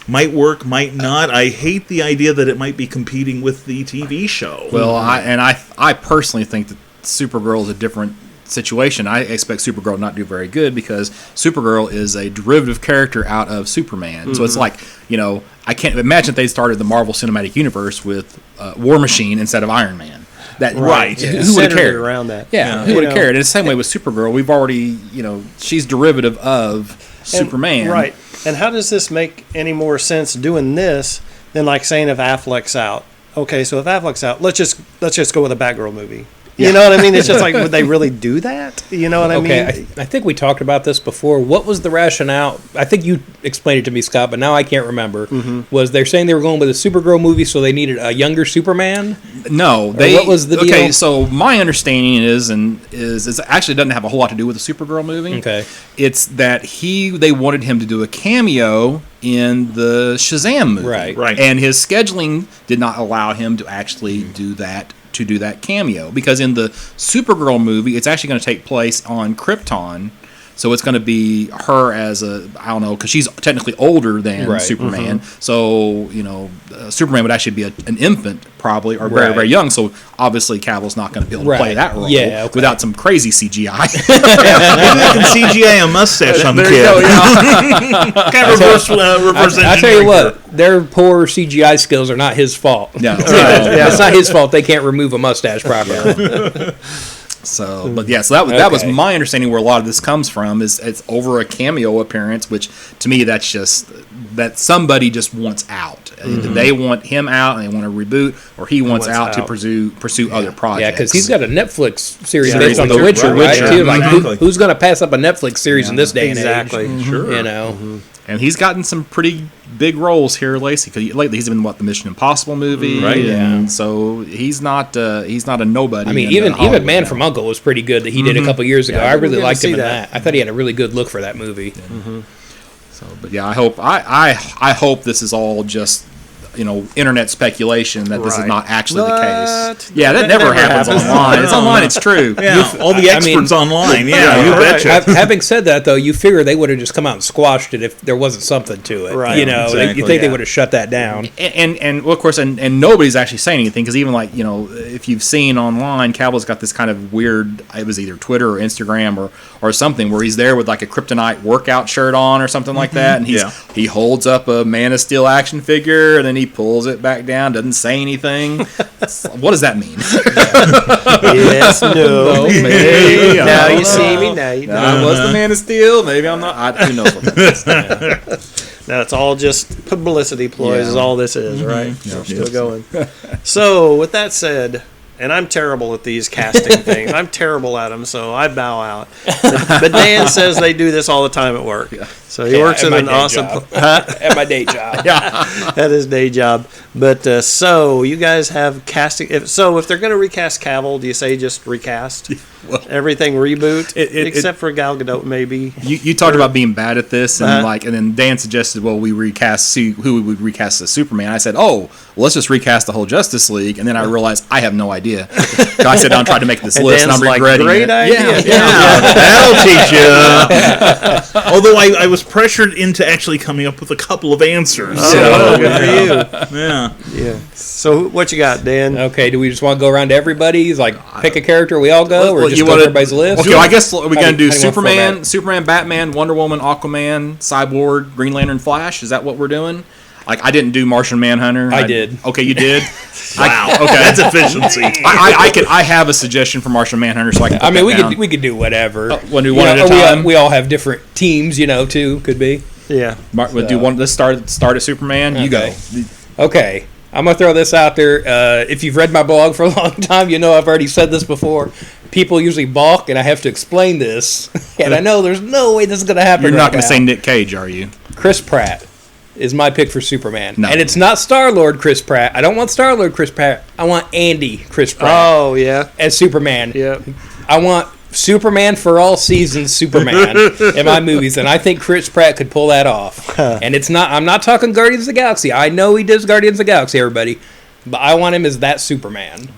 C: might work, might not. I hate the idea that it might be competing with the TV show.
D: Well, I personally think that Supergirl is a different situation. I expect Supergirl not to do very good because Supergirl is a derivative character out of Superman. So it's like, you know, I can't imagine if they started the Marvel Cinematic Universe with War Machine instead of Iron Man. That
C: Right.
D: Who would have
B: Centered
D: cared?
B: around that?
D: Yeah, who would have cared? And the same way with Supergirl, we've already, you know, she's derivative of Superman.
B: Right. And how does this make any more sense doing this than like saying if Affleck's out? Okay, so if Affleck's out, let's just go with a Batgirl movie. You know what I mean? It's just like, would they really do that? You know what I mean?
E: Okay, I think we talked about this before. What was the rationale? I think you explained it to me, Scott, but now I can't remember. Was they're saying they were going with a Supergirl movie, so they needed a younger Superman?
D: No,
E: what was the deal?
D: Okay, so my understanding is it actually doesn't have a whole lot to do with the Supergirl movie.
E: Okay.
D: It's that they wanted him to do a cameo in the Shazam movie.
E: Right.
D: And his scheduling did not allow him to actually do that cameo, because in the Supergirl movie it's actually going to take place on Krypton, so it's going to be her as I don't know, because she's technically older than Superman. So, you know, Superman would actually be an infant probably, or very, very young, so obviously Cavill's not going to be able to play that role without some crazy CGI.
C: Maybe they can CGI a mustache on the kid. Kind of reverse engineering.
E: I tell you what, their poor CGI skills are not his fault.
D: No.
E: It's not his fault they can't remove a mustache properly.
D: So, but yeah, so that was my understanding where a lot of this comes from, is it's over a cameo appearance, which to me that's just that somebody just wants out. Either they want him out and they want to reboot, or he wants out to pursue other projects.
E: Yeah, because he's got a Netflix series based on The Witcher,
C: right?
E: too. Like,
C: Exactly.
E: who's going to pass up a Netflix series in this day and age?
B: Exactly.
C: Sure.
E: You know.
D: And he's gotten some pretty big roles here lately. Lately, he's been the Mission Impossible movie,
C: Right,
D: And so he's not a nobody.
E: I mean,
D: in
E: even
D: Hollywood
E: Man
D: now.
E: from U.N.C.L.E. was pretty good that he did a couple years ago. I really
B: good to
E: liked him
B: see
E: in
B: that.
E: that. I thought he had a really good look for that movie.
D: So, but yeah, I hope this is all just internet speculation that this is
B: Right.
D: not actually the
B: What?
D: case. Yeah, that never happens online. It's online. It's true.
C: Yeah, all the experts online. Yeah, you betcha.
E: Having said that, though, you figure they would have just come out and squashed it if there wasn't something to it.
B: Right.
C: Exactly,
E: you think they would have shut that down.
D: And well, of course, and nobody's actually saying anything because even if you've seen online, Cavill's got this kind of weird. It was either Twitter or Instagram or something where he's there with like a Kryptonite workout shirt on or something like that, and he holds up a Man of Steel action figure and then he pulls it back down, doesn't say anything. What does that mean?
B: Yes, no.
D: Maybe,
B: Now you see me. Now you know.
D: I was the Man of Steel. Maybe I'm not. Who knows what that is?
B: Now it's all just publicity ploys.
D: Yeah.
B: Is all this is, right?
D: Yeah.
B: Still going. So with that said, and I'm terrible at these casting things. I'm terrible at them, so I bow out. But Dan says they do this all the time at work. So he works
E: at
B: in
E: my
B: an
E: day
B: awesome
E: job. At my day job.
B: at his day job. But so you guys have casting. If they're going to recast Cavill, do you say just recast everything, reboot, except for Gal Gadot, maybe?
D: You talked about being bad at this, and and then Dan suggested, well, we see who we would recast as Superman. I said, well, let's just recast the whole Justice League, and then I realized I have no idea. So I sat down and tried to make this list,
B: Dan's
D: and I'm regretting
B: great
D: it.
B: idea.
C: Yeah, that'll teach you. Although I was pressured into actually coming up with a couple of answers.
B: Oh, good for you.
C: Yeah.
B: Yeah. So what you got, Dan?
E: Okay, do we just want to go around to everybody's? Like, pick a character, we all go, or
D: Well,
E: just
D: you
E: go
D: wanna-
E: to everybody's list?
D: Okay, well, I guess we're going to do
E: how do you want
D: Superman, Batman, Wonder Woman, Aquaman, Cyborg, Green Lantern, Flash. Is that what we're doing? Like, I didn't do Martian Manhunter.
E: I did.
D: Okay, you did?
C: Wow.
D: Okay.
C: That's efficiency.
D: I have a suggestion for Martian Manhunter, so I can put
E: I mean,
D: that
E: we
D: down.
E: could do whatever.
D: wanna do
E: You
D: one
E: know,
D: at a
E: or
D: time?
E: we all have different teams, too. Could be.
B: Yeah.
D: We'll do one. Let's start at Superman. You go.
E: Okay. I'm going to throw this out there. If you've read my blog for a long time, you know I've already said this before. People usually balk, and I have to explain this. And I know there's no way this is going to happen.
D: You're not
E: right
D: going to
E: now.
D: say Nick Cage, are you?
E: Chris Pratt is my pick for Superman.
D: No.
E: And it's not Star-Lord Chris Pratt. I don't want Star-Lord Chris Pratt. I want Andy Chris Pratt
B: Oh, yeah.
E: as Superman.
B: Yeah.
E: I want Superman for all seasons Superman in my movies, and I think Chris Pratt could pull that off. And it's not. I'm not talking Guardians of the Galaxy. I know he does Guardians of the Galaxy, everybody, but I want him as that Superman.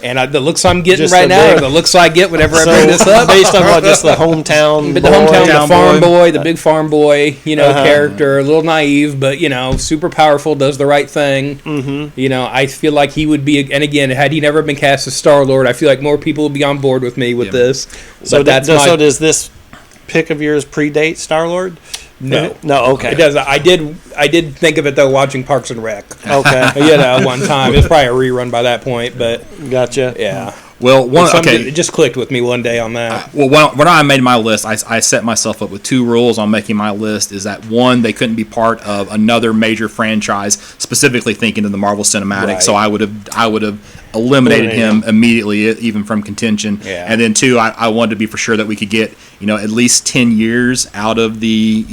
E: And the looks I'm getting
B: Just
E: right
B: the
E: now
B: big-
E: are the looks I get whenever I bring this up.
B: Based on what, just the hometown
E: But the hometown,
B: boy?
E: the farm boy, the big farm boy,
B: Uh-huh.
E: character, a little naive, but, super powerful, does the right thing. Mm-hmm. I feel like he would be, and again, had he never been cast as Star-Lord, I feel like more people would be on board with me with this.
B: So
E: But that's
B: so does this pick of yours predate Star-Lord?
E: No.
B: No, okay.
E: It does. I did think of it, though, watching Parks and Rec.
B: Okay.
E: One time. It's probably a rerun by that point, but,
B: Gotcha.
E: yeah.
D: Well,
E: It just clicked with me one day on that.
D: Well, when I made my list, I set myself up with two rules on making my list. Is that one, they couldn't be part of another major franchise, specifically thinking of the Marvel Cinematic.
E: Right.
D: So I would have eliminated him immediately, even from contention.
E: Yeah.
D: And then two, I wanted to be for sure that we could get at least 10 years out of the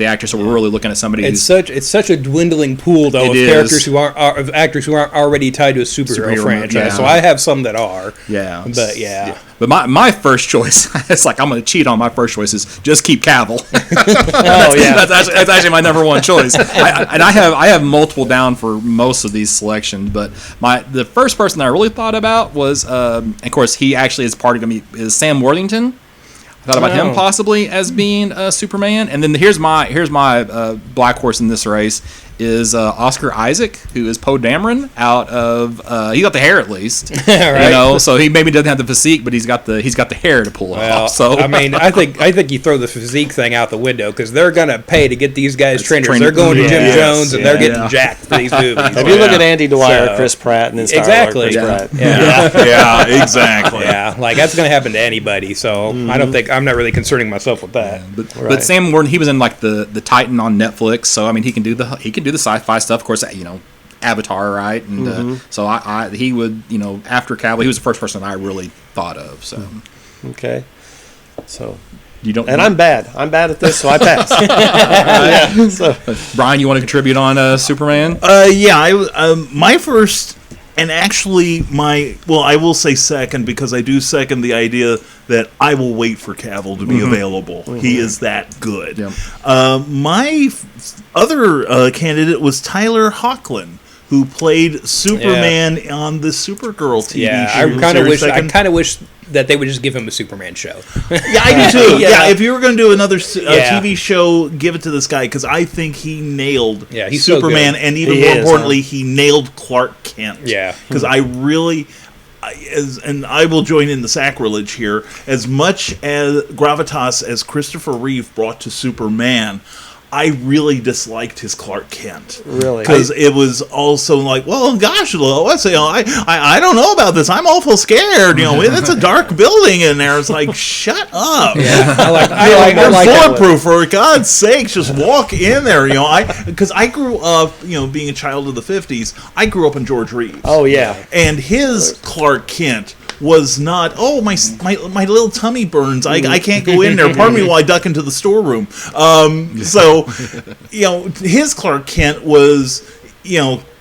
D: actor. So we're really looking at somebody
E: It's
D: who's
E: such a dwindling pool though
D: It
E: of
D: is.
E: characters of actors who aren't already tied to a superhero franchise.
D: yeah.
E: So I have some that are.
D: yeah.
E: But yeah.
D: But my first choice, it's like I'm going to cheat on my first choice, is just keep Cavill.
B: Oh, yeah.
D: That's actually my number one choice. I have multiple down for most of these selections, but the first person I really thought about was, of course, he actually is part of is Sam Worthington. I thought about him possibly as being Superman, and then here's my black horse in this race is Oscar Isaac, who is Poe Dameron out of he got the hair at least,
E: Right.
D: so he maybe doesn't have the physique, but he's got the hair to pull it off. So
E: I mean, I think you throw the physique thing out the window because they're gonna pay to get these guys trainers. They're going to Jim
B: Yes,
E: Jones and they're getting jacked for these movies.
B: If you look at Andy Dwyer,
E: So-
B: Chris Pratt, and then Star-Lord,
E: Exactly.
B: Chris
E: Yeah.
B: Pratt.
E: Yeah.
C: Exactly.
E: Yeah, like that's gonna happen to anybody. So I'm not really concerning myself with that.
D: But Sam Worthington, he was in like the Titan on Netflix, so I mean he can do the sci-fi stuff. Of course, Avatar, right? And so he would after Cavill, he was the first person I really thought of. So
B: Okay. So,
D: you don't.
B: and I'm bad. I'm bad at this, so I pass. Yeah. So,
D: Brian, you want to contribute on Superman?
C: My first, and actually I will say second because I do second the idea that I will wait for Cavill to be available. He is that good.
D: Yeah.
C: My other candidate was Tyler Hoechlin who played Superman on the Supergirl TV show.
E: I kind of wish that they would just give him a Superman show.
C: Yeah, I do too. Yeah, if you were going to do another TV show, give it to this guy because I think he nailed
E: he's
C: Superman,
E: so
C: and even more importantly, he nailed Clark Kent.
E: Yeah,
C: because I really. And I will join in the sacrilege here. As much as gravitas as Christopher Reeve brought to Superman, I really disliked his Clark Kent.
B: Really?
C: Because it was also like, well, gosh, Lois, I don't know about this. I'm awful scared. It's a dark building in there. It's like, shut up.
E: Yeah,
C: I like bulletproof, for God's sake, just walk in there. Because I grew up, being a child of the 50s, I grew up in George Reeves.
B: Oh, yeah.
C: And his Clark Kent was not, my little tummy burns. I can't go in there. Pardon me while I duck into the storeroom. So, his Clark Kent was,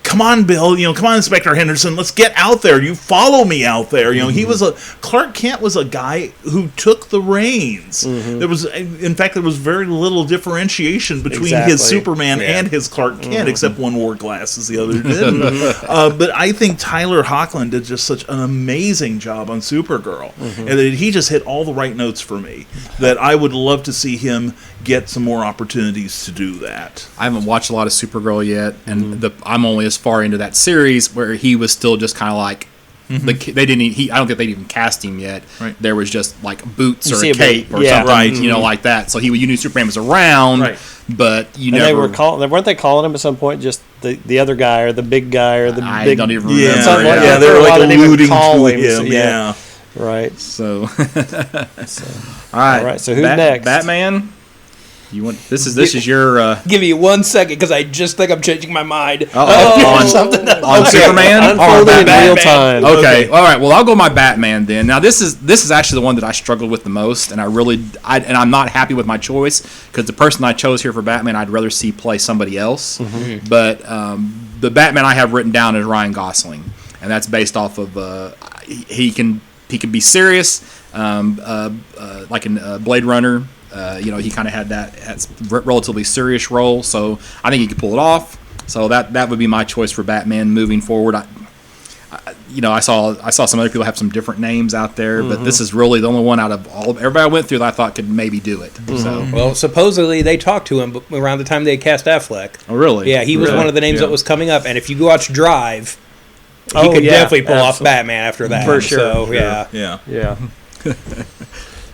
C: come on, Bill. Come on, Inspector Henderson. Let's get out there. You follow me out there. He was Clark Kent was a guy who took the reins. There was, in fact, there was very little differentiation between his Superman and his Clark Kent, except one wore glasses, the other didn't. But I think Tyler Hoechlin did just such an amazing job on Supergirl, and that he just hit all the right notes for me. That I would love to see him get some more opportunities to do that.
D: I haven't watched a lot of Supergirl yet, and I'm only as far into that series where he was still just kind of like they didn't. I don't think they'd even cast him yet.
C: Right.
D: There was just like boots or
B: see
D: a cape or something,
C: right.
D: like that. So you knew Superman was around,
C: right.
D: But you
B: and
D: never.
B: weren't they calling him at some point just the other guy or the big guy or the
D: I
B: big?
D: don't even remember.
C: Yeah, they were like alluding to him.
B: Yeah. Right.
D: So, all right.
B: So who's next?
D: Batman. You want this is your
E: Give me 1 second because I just think I'm changing my mind.
D: on Superman
B: Unfolding in real time.
D: Okay. All right. Well, I'll go my Batman then. Now this is actually the one that I struggled with the most, and I'm not happy with my choice because the person I chose here for Batman I'd rather see play somebody else. But the Batman I have written down is Ryan Gosling, and that's based off of he can be serious, like in Blade Runner. He kind of had that relatively serious role, so I think he could pull it off. So that would be my choice for Batman moving forward. I saw some other people have some different names out there, but this is really the only one out of everybody I went through that I thought could maybe do it. So,
E: well, supposedly they talked to him around the time they cast Affleck.
D: Oh, really?
E: Yeah, he was one of the names that was coming up, and if you watch Drive, he could definitely pull off Batman after that.
B: For sure.
E: So,
C: Yeah.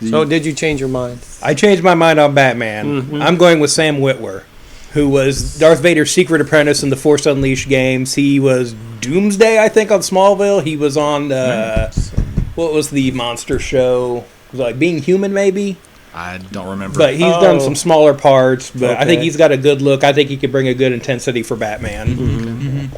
B: So did you change your mind?
E: I changed my mind on Batman. I'm going with Sam Witwer, who was Darth Vader's secret apprentice in the Force Unleashed games. He was Doomsday, I think, on Smallville. He was on what was the monster show? Was it like Being Human, maybe?
D: I don't remember.
E: But he's done some smaller parts. But I think he's got a good look. I think he could bring a good intensity for Batman.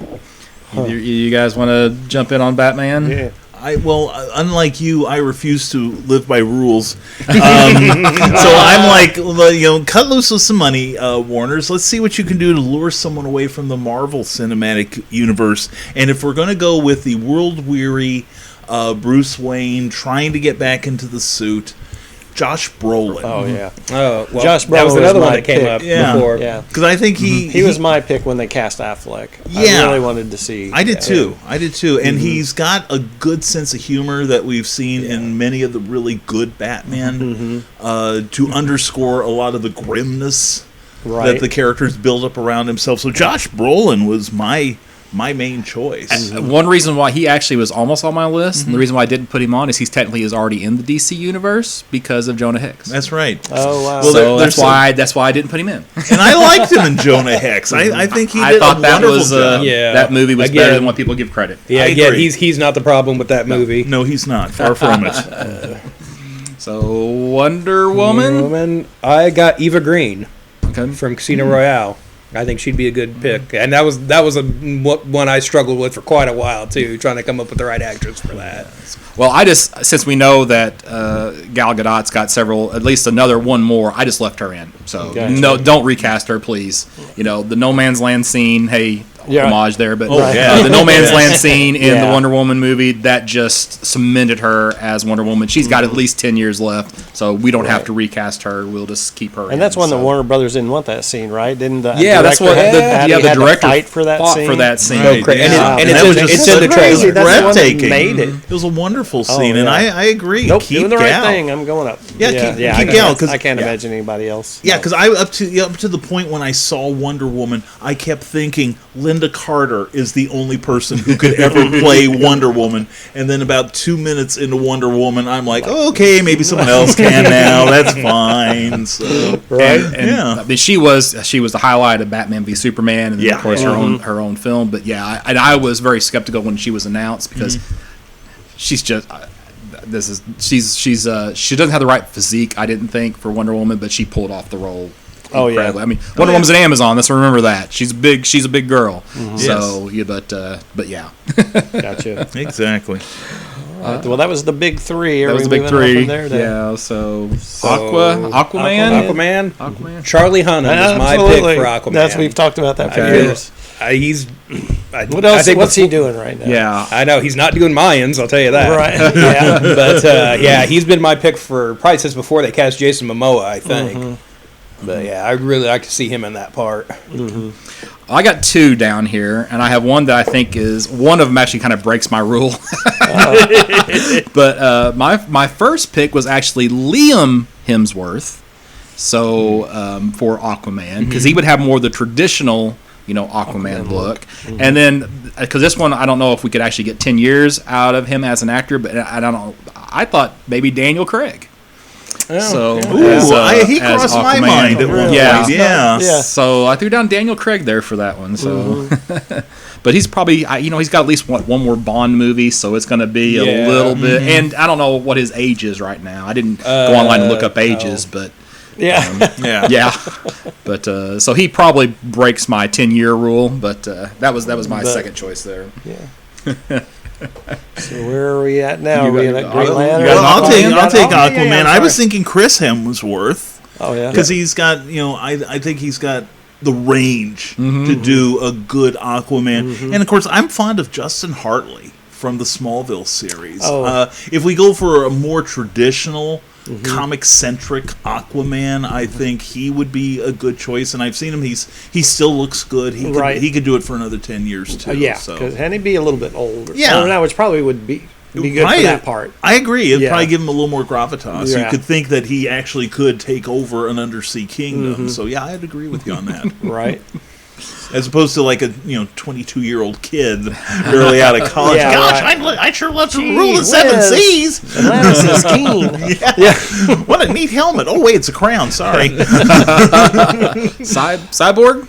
D: You guys want to jump in on Batman?
B: Yeah.
C: Unlike you, I refuse to live by rules. So I'm like, cut loose with some money, Warners. Let's see what you can do to lure someone away from the Marvel Cinematic Universe. And if we're going to go with the world-weary Bruce Wayne trying to get back into the suit, Josh Brolin.
B: Oh, yeah.
E: Oh, well,
B: Josh Brolin
E: that was another
B: was
E: one
B: my
E: that came
B: pick.
E: up
C: Yeah.
E: before.
C: Because I think he
B: was my pick when they cast Affleck.
C: Yeah.
B: I really wanted to see.
C: I did too. And he's got a good sense of humor that we've seen in many of the really good Batman to underscore a lot of the grimness that the characters build up around himself. So Josh Brolin was my main choice.
D: One reason why he actually was almost on my list, and the reason why I didn't put him on is he's technically already in the DC universe because of Jonah Hex.
C: That's right.
B: Oh wow!
D: Well, so that's why I didn't put him in.
C: And I liked him in Jonah Hex. I think he did
D: I thought
C: a
D: that
C: wonderful
D: was
C: job.
D: that movie was better than what people give credit.
E: Yeah,
C: I
E: again,
C: agree.
E: he's not the problem with that movie.
C: No, he's not. Far from it.
D: So Wonder Woman.
E: I got Eva Green
D: Okay.
E: from Casino Royale. I think she'd be a good pick, and that was one I struggled with for quite a while too, trying to come up with the right actress for that.
D: Well, since we know that Gal Gadot's got at least another one more, I just left her in. So
B: Gotcha.
D: no, don't recast her, please. The No Man's Land scene. Hey, homage there, but
C: yeah.
D: the No Man's Land scene in the Wonder Woman movie, that just cemented her as Wonder Woman. She's got at least 10 years left, so we don't have to recast her. We'll just keep her.
B: And that's when the Warner Brothers didn't want that scene, right? Didn't the
D: that's what the director
B: fight for that
D: fought
B: scene?
D: for that scene.
E: And it's in the
C: crazy.
E: trailer.
B: That's the one that
C: Breathtaking.
B: made it.
C: It was a wonderful scene, and
B: yeah.
C: I agree.
B: Nope,
C: keep
B: doing the right
C: Gal.
B: thing. I'm going up.
C: Yeah, keep
B: I
C: Gal,
B: can't,
C: 'cause-
B: I can't imagine anybody else.
C: Yeah, because I up to the point when I saw Wonder Woman, I kept thinking Linda Carter is the only person who could ever play Wonder Woman. And then about 2 minutes into Wonder Woman, I'm like, okay, maybe someone else can now. That's fine. So,
B: Right?
D: I mean, she was the highlight of Batman v Superman, and then, of course her own film. But I was very skeptical when she was announced because she's just. She doesn't have the right physique, I didn't think, for Wonder Woman, but she pulled off the role.
B: Oh, yeah.
D: I mean, Wonder Woman's an Amazon. Let's remember that. She's a big girl. So, but yeah.
B: Gotcha.
C: exactly.
B: Well, that was the big three.
D: That was the big three. So Aquaman.
E: Charlie Hunnam is my pick for Aquaman.
B: We've talked about that for
D: Okay.
B: years. What else?
E: I think
B: What's he doing right now?
D: Yeah.
E: I know he's not doing Mayans, I'll tell you that.
B: Right. Yeah.
E: But he's been my pick for probably since before they cast Jason Momoa, I think. But I really like to see him in that part.
D: I got two down here, and I have one that I think is one of them actually kind of breaks my rule. But my first pick was actually Liam Hemsworth. So for Aquaman, because he would have more of the traditional, Aquaman look. And then because this one, I don't know if we could actually get 10 years out of him as an actor, but I don't know. I thought maybe Daniel Craig. So
C: He crossed my mind at one point. Yeah.
D: So I threw down Daniel Craig there for that one. So, but he's probably he's got at least one more Bond movie, so it's going to be a little bit. And I don't know what his age is right now. I didn't go online and look up ages, but But so he probably breaks my 10-year rule. But that was my second choice there.
B: Yeah. So where are we at now? Are we at Green Lantern?
C: Well, I'll take Aquaman.
B: Yeah,
C: I was thinking Chris Hemsworth.
B: Oh yeah,
C: because he's got I think he's got the range to do a good Aquaman. And of course, I'm fond of Justin Hartley from the Smallville series. If we go for a more traditional comic-centric Aquaman, I think he would be a good choice. And I've seen him; he still looks good. He could do it for another 10 years too.
B: and he'd be a little bit older.
C: Yeah,
B: now which probably would be good for that part.
C: I agree. It'd probably give him a little more gravitas.
B: Yeah.
C: You could think that he actually could take over an undersea kingdom. So yeah, I'd agree with you on that.
B: Right.
C: As opposed to like a 22-year-old kid early out of college.
B: Yeah,
C: Gosh,
B: right.
C: I sure love to rule the seven seas.
B: Atlantis is keen.
C: What a neat helmet. Oh wait, it's a crown. Sorry.
D: Cyborg.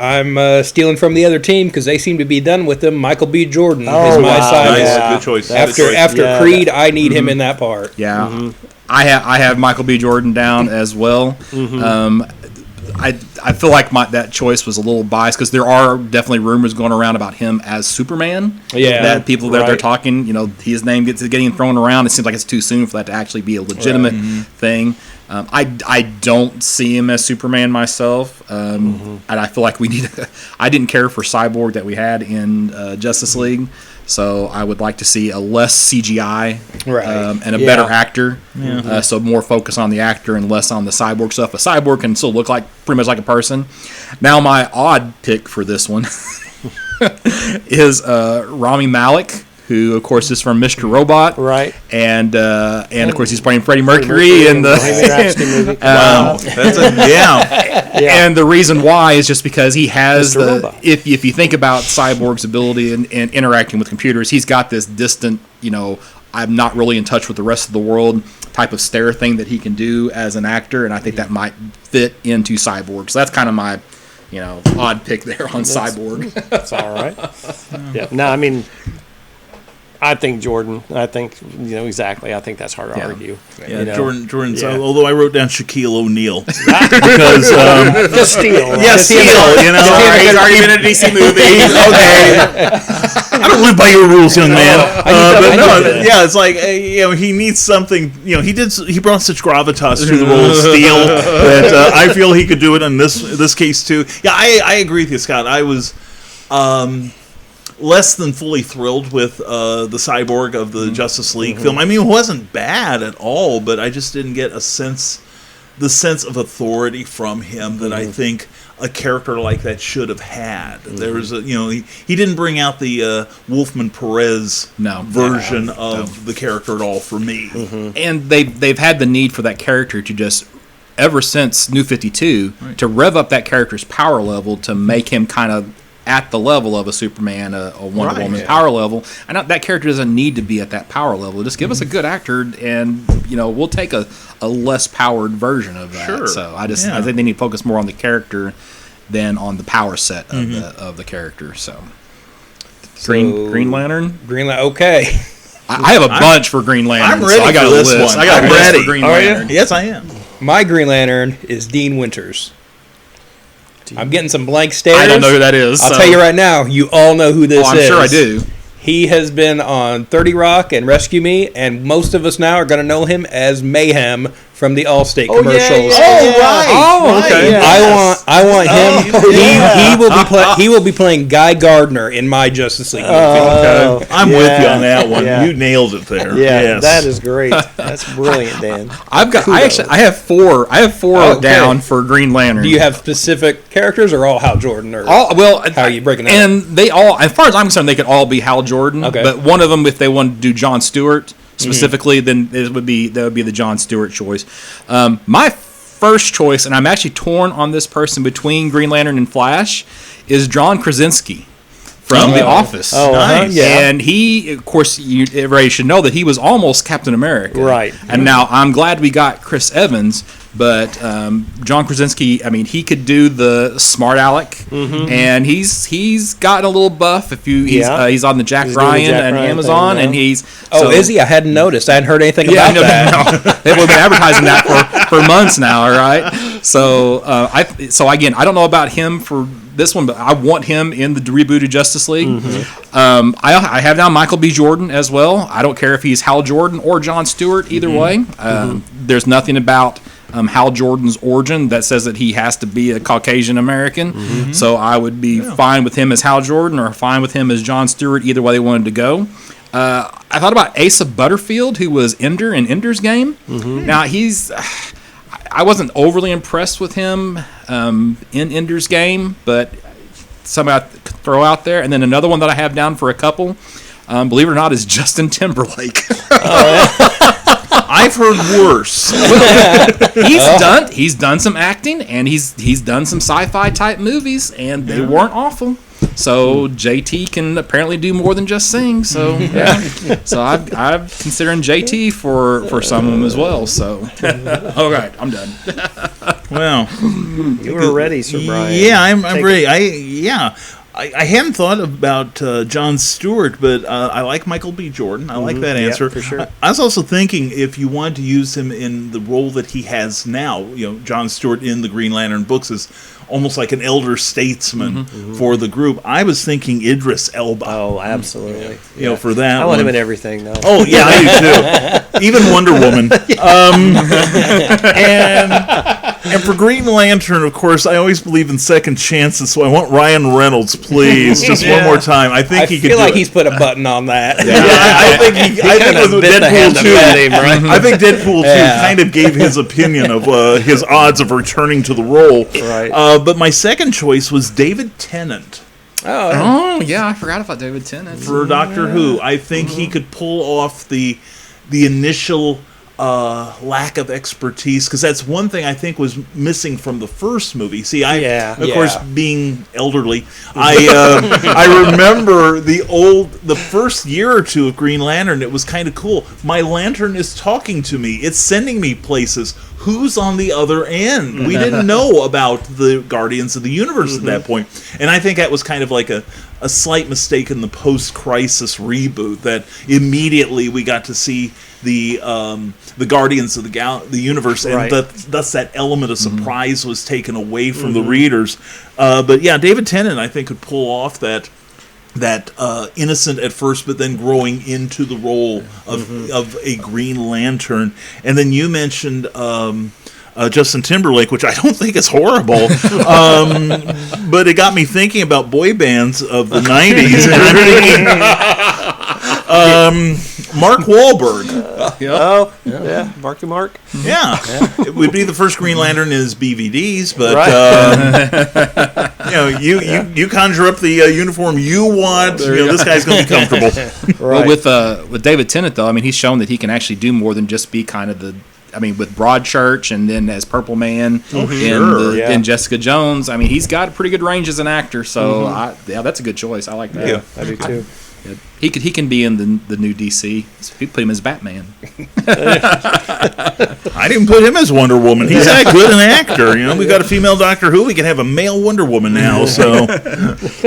E: I'm stealing from the other team because they seem to be done with him. Michael B. Jordan is my
C: Nice.
E: cyborg.
B: Yeah.
C: Good choice.
E: After Creed, I need him in that part.
D: Yeah, I have Michael B. Jordan down as well. I feel like that choice was a little biased because there are definitely rumors going around about him as Superman.
E: Yeah,
D: that people that they're talking, his name getting thrown around. It seems like it's too soon for that to actually be a legitimate thing. I don't see him as Superman myself, and I feel like we need. I didn't care for Cyborg that we had in Justice League. So I would like to see a less CGI and a better actor. So more focus on the actor and less on the cyborg stuff. A cyborg can still look pretty much like a person. Now my odd pick for this one is Rami Malek, who of course is from Mr. Robot,
B: right?
D: And of course he's playing Freddie Mercury in the
B: movie.
C: Wow, that's
D: And the reason why is just because he has if you think about Cyborg's ability and interacting with computers, he's got this distant, I'm not really in touch with the rest of the world type of stare thing that he can do as an actor, and I think that might fit into Cyborg. So that's kind of my odd pick there on Cyborg.
B: That's all right. Yeah. No, I mean, I think Jordan. I think exactly. I think that's hard to argue.
C: Yeah, Jordan. So, although I wrote down Shaquille O'Neal because
B: just steal.
C: Yeah, steal.
D: He's already been in a DC movie.
C: Okay. I don't live by your rules, young man. It's like he needs something. He brought such gravitas to the role of Steel that I feel he could do it in this case too. Yeah, I agree with you, Scott. less than fully thrilled with the Cyborg of the Justice League film. I mean, it wasn't bad at all, but I just didn't get the sense of authority from him that I think a character like that should have had. There was he didn't bring out the Wolfman Perez version of the character at all for me.
D: And they've had the need for that character to just, ever since New 52, to rev up that character's power level to make him kind of at the level of a Superman, a Wonder Woman power level. And that character doesn't need to be at that power level. Just give us a good actor, and we'll take a less powered version of that.
C: Sure.
D: So I think they need to focus more on the character than on the power set of the character. So Green Lantern.
E: Okay.
D: I have a bunch for Green Lantern.
C: I'm ready
D: so I got
C: for
D: a
C: this
D: list.
C: one.
D: I got
C: I'm
D: a list
C: ready.
D: for Green
E: Are you?
D: Lantern.
C: Yes, I am.
E: My Green Lantern is Dean Winters. I'm getting some blank stares.
D: I don't know who that is.
E: I'll tell you right now, you all know who this is.
D: I'm sure I do.
E: He has been on 30 Rock and Rescue Me, and most of us now are going to know him as Mayhem from the Allstate commercials.
D: Okay.
E: Yes. I want him. He will be playing Guy Gardner in my Justice League movie.
C: I'm with you on that one.
B: Yeah.
C: You nailed it there.
B: Yeah,
C: Yes.
B: that is great. That's brilliant, Dan.
D: I have four down for Green Lantern.
E: Do you have specific characters or all Hal Jordan? Or how are you breaking it
D: And they all, as far as I'm concerned, they could all be Hal Jordan.
E: Okay.
D: But one of them, if they wanted to do John Stewart specifically, then that would be the John Stewart choice. My first choice, and I'm actually torn on this person between Green Lantern and Flash, is John Krasinski from The Office.
C: Nice.
B: Yeah.
D: And he, of course, everybody should know that he was almost Captain America.
B: Right.
D: And now I'm glad we got Chris Evans, but John Krasinski, I mean, he could do the smart aleck, and he's gotten a little buff. He's on the Jack Ryan and Amazon,
B: thing,
D: and he's
E: is he? I hadn't noticed. I hadn't heard anything about that.
D: No. They've been advertising that for months now. All right, so again, I don't know about him for this one, but I want him in the rebooted Justice League. I have now Michael B. Jordan as well. I don't care if he's Hal Jordan or John Stewart. Either way, there's nothing about Hal Jordan's origin that says that he has to be a Caucasian American. So I would be fine with him as Hal Jordan or fine with him as John Stewart, either way they wanted to go. I thought about Asa Butterfield, who was Ender in Ender's Game. Now, I wasn't overly impressed with him in Ender's Game, but something I could throw out there. And then another one that I have down for a couple, believe it or not, is Justin Timberlake.
C: I've heard worse.
D: He's done some acting, and he's done some sci-fi type movies, and they weren't awful. So JT can apparently do more than just sing. So so I'm considering JT for some of them as well. So all right, I'm done.
C: Well,
B: You were ready, Sir Brian.
C: yeah, I'm ready. I hadn't thought about John Stewart, but I like Michael B. Jordan. I like that answer.
B: Yeah, for sure.
C: I was also thinking if you wanted to use him in the role that he has now, John Stewart in the Green Lantern books is almost like an elder statesman for the group. I was thinking Idris Elba.
B: Oh, absolutely.
C: For that
B: I want
C: one.
B: him in everything, though.
C: Oh, yeah, I do too. Even Wonder Woman. And for Green Lantern, of course, I always believe in second chances, so I want Ryan Reynolds, please, just one more time. I think he could
E: feel like
C: do
E: he's put a button on that.
C: I think I think with
B: bit the hand
C: Deadpool
B: that fed
C: 2,
B: him, right?
C: I think Deadpool 2 kind of gave his opinion of his odds of returning to the role.
B: Right.
C: But my second choice was David Tennant.
D: Oh yeah, I forgot about David Tennant
C: For Doctor Who. I think he could pull off the initial lack of expertise, because that's one thing I think was missing from the first movie. See, of course, being elderly, I remember the first year or two of Green Lantern. It was kind of cool. My lantern is talking to me. It's sending me places. Who's on the other end? We didn't know about the Guardians of the Universe at that point. And I think that was kind of like a slight mistake in the post-crisis reboot, that immediately we got to see the Guardians of the Universe, and thus that element of surprise was taken away from the readers. But yeah, David Tennant, I think, could pull off that innocent at first, but then growing into the role of a Green Lantern. And then you mentioned Justin Timberlake, which I don't think is horrible, But it got me thinking about boy bands of the 90s. And I'm thinking, Mark Wahlberg.
B: Oh, yeah. Marky Mark.
C: Yeah. It would be the first Green Lantern in his BVDs, but you conjure up the uniform you want. This guy's going to be comfortable.
D: Well, with David Tennant, though, I mean, he's shown that he can actually do more than just be kind of with Broadchurch and then as Purple Man in Jessica Jones. I mean, he's got a pretty good range as an actor. So, that's a good choice. I like that.
B: Yeah, I do too.
D: He can be in the new DC. We put him as Batman.
C: I didn't put him as Wonder Woman. He's that good an actor. We've got a female Doctor Who. We can have a male Wonder Woman now. So,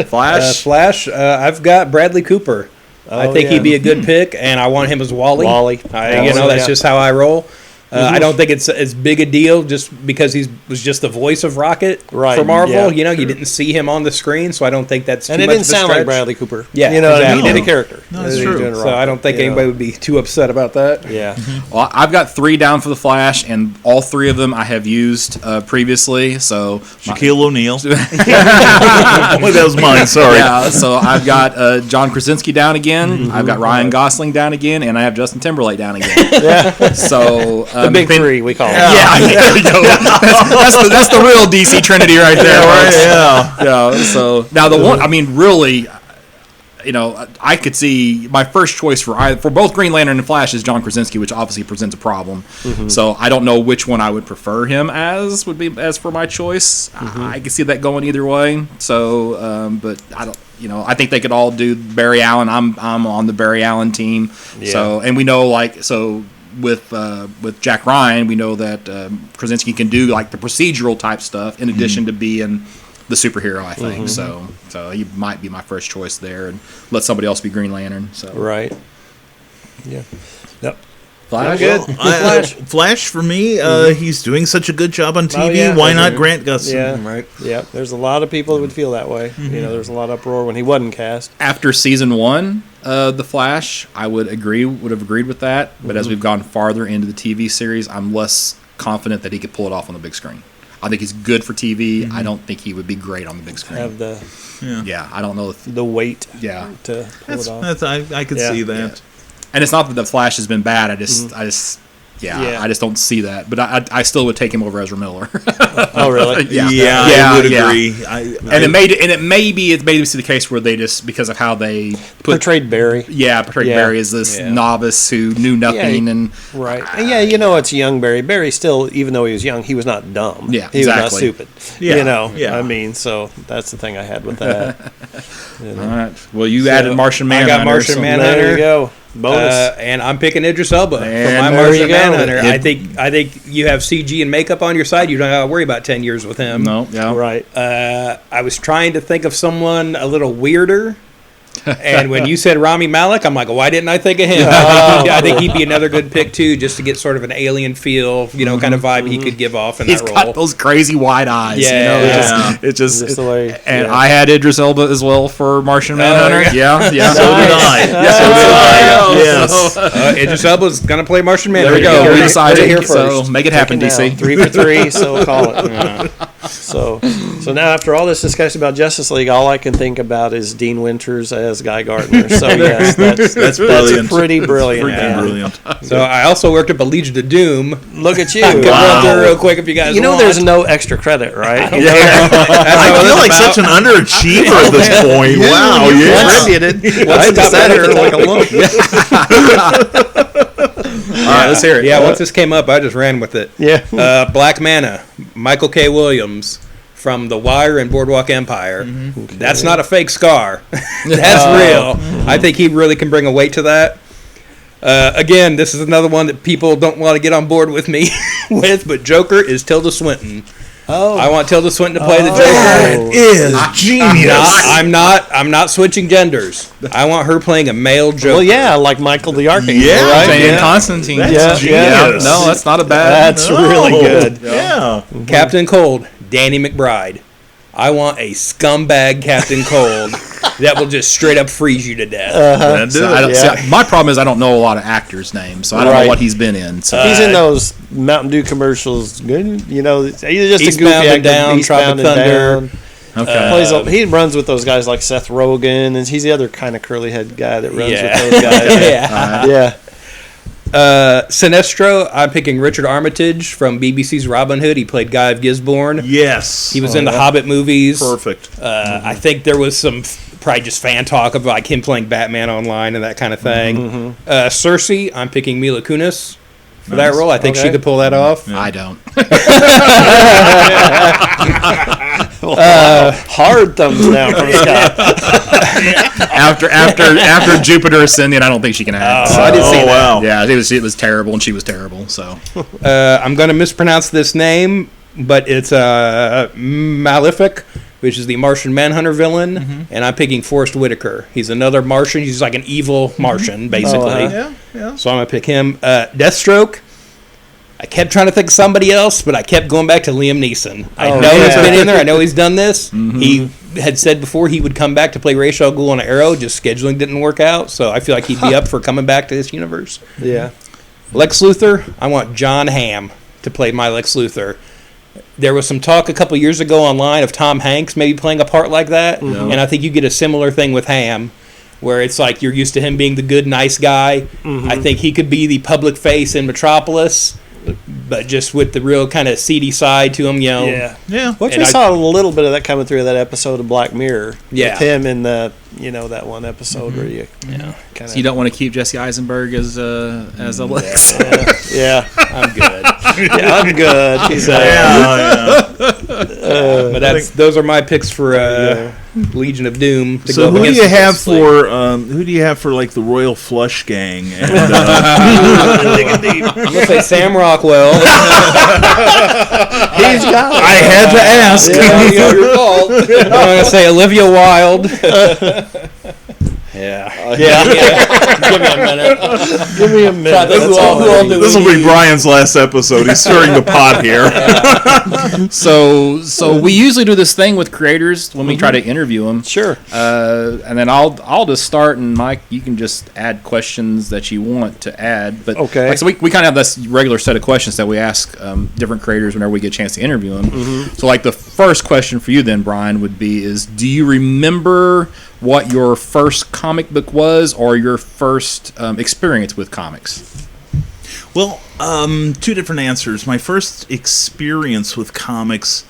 E: Flash. I've got Bradley Cooper. I think he'd be a good pick, and I want him as Wally. That's just how I roll. I don't think it's as big a deal just because he was just the voice of Rocket for Marvel. You didn't see him on the screen, so I don't think that's too much of a stretch. And it didn't sound like
B: Bradley Cooper.
E: Yeah,
B: exactly. He did a character.
C: No, that's true.
E: So I don't think anybody would be too upset about that.
B: Yeah.
D: Well, I've got 3 down for the Flash, and all 3 of them I have used previously. So
C: Shaquille O'Neal. That was mine. Sorry.
D: Yeah. So I've got John Krasinski down again. I've got Ryan Gosling down again, and I have Justin Timberlake down again. So.
B: The big 3, we call it.
D: Yeah, there you go. That's the real DC Trinity right there. Yeah. So now the one, I mean, really, I could see my first choice for both Green Lantern and Flash is John Krasinski, which obviously presents a problem. So I don't know which one I would prefer him as for my choice. I can see that going either way. So, but I don't. I think they could all do Barry Allen. I'm on the Barry Allen team. Yeah. So, and we know with Jack Ryan, we know that Krasinski can do like the procedural type stuff in addition to being the superhero. I think so he might be my first choice there, and let somebody else be Green Lantern. So
B: right, yeah, yep.
D: Flash,
B: good.
C: Flash for me. He's doing such a good job on TV. Why not Grant Gustin?
B: Yeah, right. Yeah, there's a lot of people that would feel that way. There's a lot of uproar when he wasn't cast.
D: After season 1, The Flash, I would have agreed with that. But as we've gone farther into the TV series, I'm less confident that he could pull it off on the big screen. I think he's good for TV. I don't think he would be great on the big screen.
B: Have the
D: I don't know if
B: the weight.
D: Yeah,
B: to pull it off.
C: I could see that.
D: Yeah. And it's not that the Flash has been bad. I just don't see that. But I still would take him over Ezra Miller.
B: Oh, really?
C: I would agree.
D: It may be the case where they just, because of how they
B: portrayed Barry.
D: Yeah, Barry as this novice who knew nothing and
B: right. And it's young Barry. Barry still, even though he was young, he was not dumb.
D: Yeah,
B: he was not stupid.
C: Yeah.
B: I mean, so that's the thing I had with that.
D: All right. Well, you added Martian Manhunter.
E: I got Martian Manhunter.
B: There you go. Bonus.
E: And I'm picking Idris Elba for my Martian Manhunter. I think you have CG and makeup on your side. You don't have to worry about 10 years with him.
D: No, yeah.
B: Right.
E: I was trying to think of someone a little weirder. And when you said Rami Malek, I'm like, why didn't I think of him? I think he'd be another good pick too, just to get sort of an alien feel, kind of vibe he could give off in that role.
D: He's got those crazy wide eyes. It's just
B: the way,
D: and I had Idris Elba as well for Martian Manhunter. Yeah.
C: So did I.
B: Yes.
E: Idris Elba's gonna play Martian Manhunter.
D: There we go. We're excited.
E: Here first.
D: So make it happen, DC.
B: 3 for 3. So we'll call it. So now after all this discussion about Justice League, all I can think about is Dean Winters as Guy Gardner. So yes, that's
C: brilliant.
B: Pretty brilliant.
C: Brilliant.
E: So I also worked up a Legion of Doom.
B: Look at you.
E: I can run through real quick if you guys want.
B: There's no extra credit, right?
C: I feel like such an underachiever at this point. Wow.
B: Contributed. What's the center like a lump?
D: All right, let's hear it.
E: Yeah, once this came up, I just ran with it.
B: Yeah.
E: Black Mana, Michael K. Williams from The Wire and Boardwalk Empire. Okay. That's not a fake scar. That's real. I think he really can bring a weight to that. Again, this is another one that people don't want to get on board with me with, but Joker is Tilda Swinton.
B: Oh.
E: I want Tilda Swinton to play the Joker.
C: That is genius.
E: I'm not switching genders. I want her playing a male Joker.
B: Well, yeah, like Michael the Archangel,
C: right?
D: Playing Constantine.
C: That's genius.
D: No, that's not a bad.
B: That's really good.
C: Yeah.
E: Captain Cold, Danny McBride. I want a scumbag Captain Cold that will just straight up freeze you to death.
D: See, my problem is I don't know a lot of actors' names, so I don't know what he's been in. So.
B: He's in those Mountain Dew commercials. He's just
E: Eastbound
B: a goofy
E: and Down, Tropic Thunder.
D: Okay.
B: He runs with those guys like Seth Rogen, and he's the other kind of curly head guy that runs
E: Yeah.
B: with those guys.
E: Yeah.
B: Yeah.
E: Sinestro, I'm picking Richard Armitage from BBC's Robin Hood. He played Guy of Gisborne.
C: Yes.
E: He was in the Hobbit movies.
C: Perfect.
E: I think there was some probably just fan talk of like him playing Batman online and that kind of thing. Cersei, I'm picking Mila Kunis for that role. I think she could pull that off.
D: I don't.
B: Hard thumbs down from Scott.
D: after Jupiter Ascending, I don't think she can act.
E: I didn't see that.
C: Wow.
D: Yeah, it was terrible, and she was terrible. So
E: I'm going to mispronounce this name, but it's Malefic, which is the Martian Manhunter villain, and I'm picking Forrest Whitaker. He's another Martian. He's like an evil Martian, basically.
C: Yeah.
E: So I'm going to pick him. Deathstroke. I kept trying to think of somebody else, but I kept going back to Liam Neeson. I know he's been in there. I know he's done this. He had said before he would come back to play Ra's al Ghul on Arrow. Just scheduling didn't work out, so I feel like he'd be up for coming back to this universe.
B: Yeah.
E: Lex Luthor, I want John Hamm to play my Lex Luthor. There was some talk a couple years ago online of Tom Hanks maybe playing a part like that, and I think you get a similar thing with Hamm, where it's like you're used to him being the good, nice guy. I think he could be the public face in Metropolis, but just with the real kind of seedy side to him, you know.
C: Yeah.
B: Which
E: And
B: we
E: I-
B: saw a little bit of that coming through that episode of Black Mirror.
E: Yeah.
B: With him in the, that one episode where you kind of.
D: so you don't want to keep Jesse Eisenberg as a Lex.
B: Yeah.
E: I'm good.
B: Yeah, I'm good. He's
E: But those are my picks for Legion of Doom. To
C: So
E: go
C: who do
E: against
C: you
E: the
C: have
E: Justice League.
C: for who do you have for like the Royal Flush Gang? And,
E: I'm gonna say Sam Rockwell.
B: He's got it.
C: I had to ask.
E: Your fault. I'm gonna say Olivia Wilde.
B: Yeah. Give me a minute. Give me a minute.
E: Who
B: That's
E: all
B: all I
E: do
B: need.
C: This will be Brian's last episode. He's stirring the pot here.
D: So we usually do this thing with creators when we try to interview them.
B: Sure.
D: And then I'll just start, and Mike, you can just add questions that you want to add. But
B: Okay.
D: so we kind of have this regular set of questions that we ask different creators whenever we get a chance to interview them. So like the first question for you then, Brian, would be do you remember what your first comic book was, or your first experience with comics?
C: Well, two different answers. My first experience with comics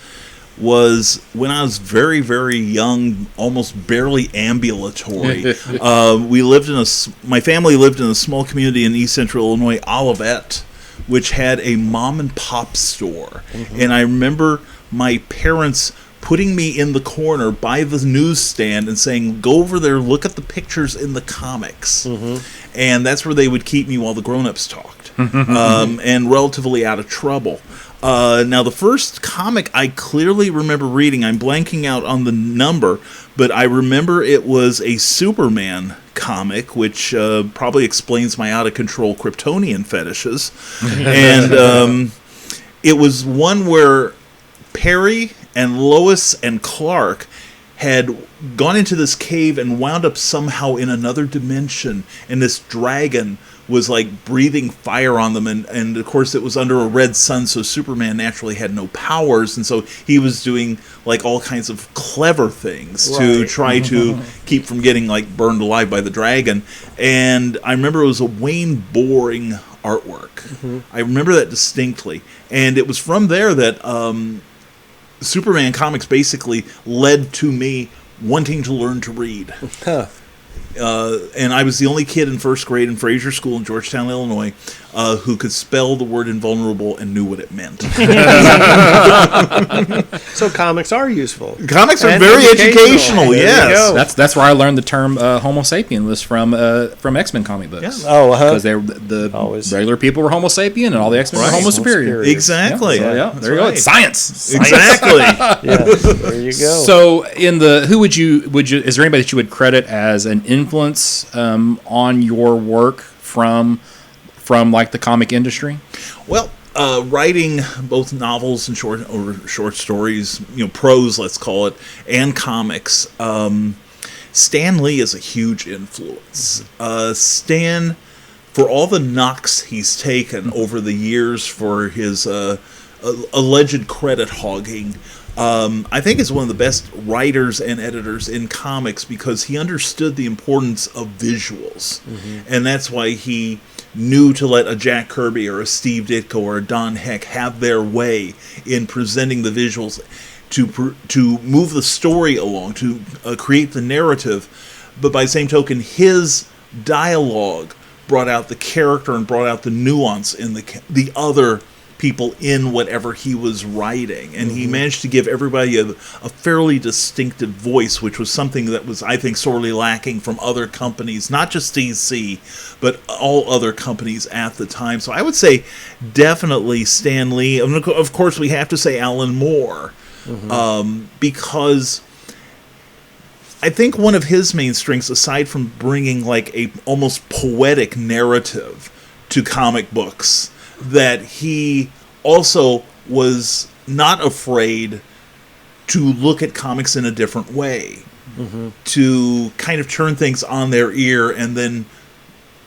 C: was when I was very, very young, almost barely ambulatory. My family lived in a small community in East Central Illinois, Olivet, which had a mom and pop store. And I remember my parents putting me in the corner by the newsstand and saying, go over there, look at the pictures in the comics. And that's where they would keep me while the grown-ups talked. And relatively out of trouble. Now, the first comic I clearly remember reading, I'm blanking out on the number, but I remember it was a Superman comic, which probably explains my out-of-control Kryptonian fetishes. And it was one where Perry and Lois and Clark had gone into this cave and wound up somehow in another dimension, and this dragon was like breathing fire on them, and of course it was under a red sun, so Superman naturally had no powers, and so he was doing like all kinds of clever things to try to keep from getting like burned alive by the dragon. And I remember it was a Wayne Boring artwork. I remember that distinctly, and it was from there that Superman comics basically led to me wanting to learn to read. And I was the only kid in first grade in Fraser School in Georgetown, Illinois, who could spell the word invulnerable and knew what it meant.
B: So comics are useful.
C: Comics are
B: And
C: very
B: educational.
C: educational,
B: There you
C: yes.
B: go.
D: That's where I learned the term Homo sapien was from X-Men comic books.
B: Oh,
D: Because the
B: Always.
D: regular people were Homo sapien, and all the X-Men were
C: Right.
D: Homo
B: Homo
D: superior.
B: superior.
C: Exactly.
D: So, yeah, there you go.
C: right.
D: It's science.
C: Exactly.
B: Yes, there you go.
D: So, who would you? Is there anybody that you would credit as an influence on your work from like the comic industry?
C: Well, writing both novels and short stories, prose, let's call it, and comics. Stan Lee is a huge influence. Stan, for all the knocks he's taken over the years for his alleged credit hogging, I think is one of the best writers and editors in comics because he understood the importance of visuals. And that's why he knew to let a Jack Kirby or a Steve Ditko or a Don Heck have their way in presenting the visuals to move the story along, to create the narrative. But by the same token, his dialogue brought out the character and brought out the nuance in the other people in whatever he was writing. And he managed to give everybody a fairly distinctive voice, which was something that was, I think, sorely lacking from other companies, not just DC, but all other companies at the time. So I would say definitely Stan Lee. And of course, we have to say Alan Moore, because I think one of his main strengths, aside from bringing like a almost poetic narrative to comic books, that he also was not afraid to look at comics in a different way, to kind of turn things on their ear and then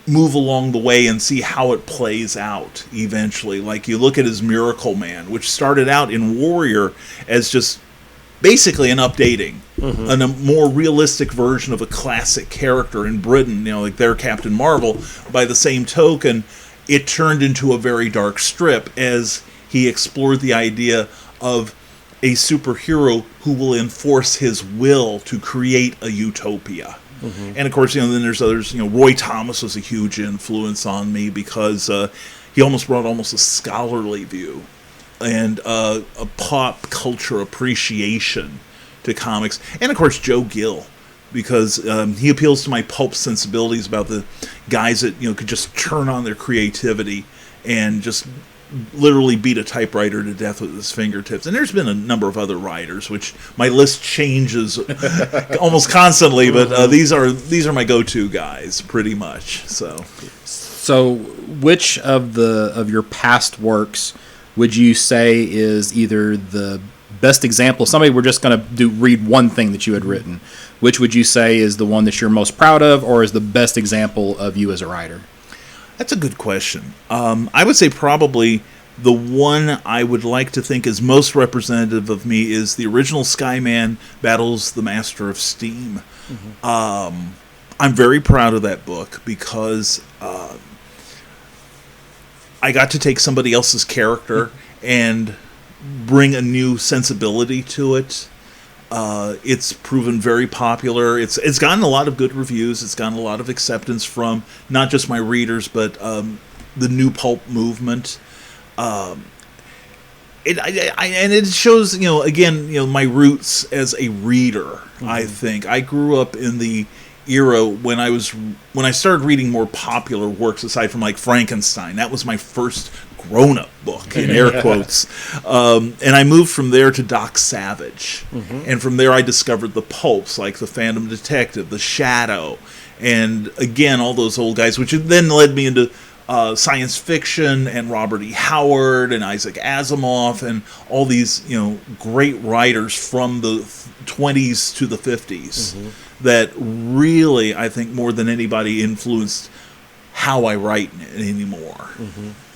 C: move along the way and see how it plays out eventually. Like you look at his Miracle Man, which started out in Warrior as just basically an updating, and a more realistic version of a classic character in Britain, like their Captain Marvel. By the same token, it turned into a very dark strip as he explored the idea of a superhero who will enforce his will to create a utopia. And of course, then there's others. Roy Thomas was a huge influence on me because he almost brought a scholarly view and a pop culture appreciation to comics. And of course, Joe Gill, because he appeals to my pulp sensibilities about the guys that could just turn on their creativity and just literally beat a typewriter to death with his fingertips. And there's been a number of other writers, which my list changes almost constantly, but these are my go-to guys pretty much. So
D: which of your past works would you say is either the best example? Somebody we're just going to read one thing that you had written. Which would you say is the one that you're most proud of, or is the best example of you as a writer?
C: That's a good question. I would say probably the one I would like to think is most representative of me is the original Skyman Battles the Master of Steam. I'm very proud of that book because I got to take somebody else's character and bring a new sensibility to it. It's proven very popular. It's gotten a lot of good reviews. It's gotten a lot of acceptance from not just my readers, but the new pulp movement. And it shows, again, my roots as a reader. I think I grew up in the era when I started reading more popular works, aside from like Frankenstein. That was my first grown-up book, in air quotes. And I moved from there to Doc Savage. And from there I discovered the pulps, like The Phantom Detective, The Shadow, and again, all those old guys, which then led me into science fiction and Robert E. Howard and Isaac Asimov and all these, great writers from the 20s to the 50s that really, I think, more than anybody influenced how I write anymore.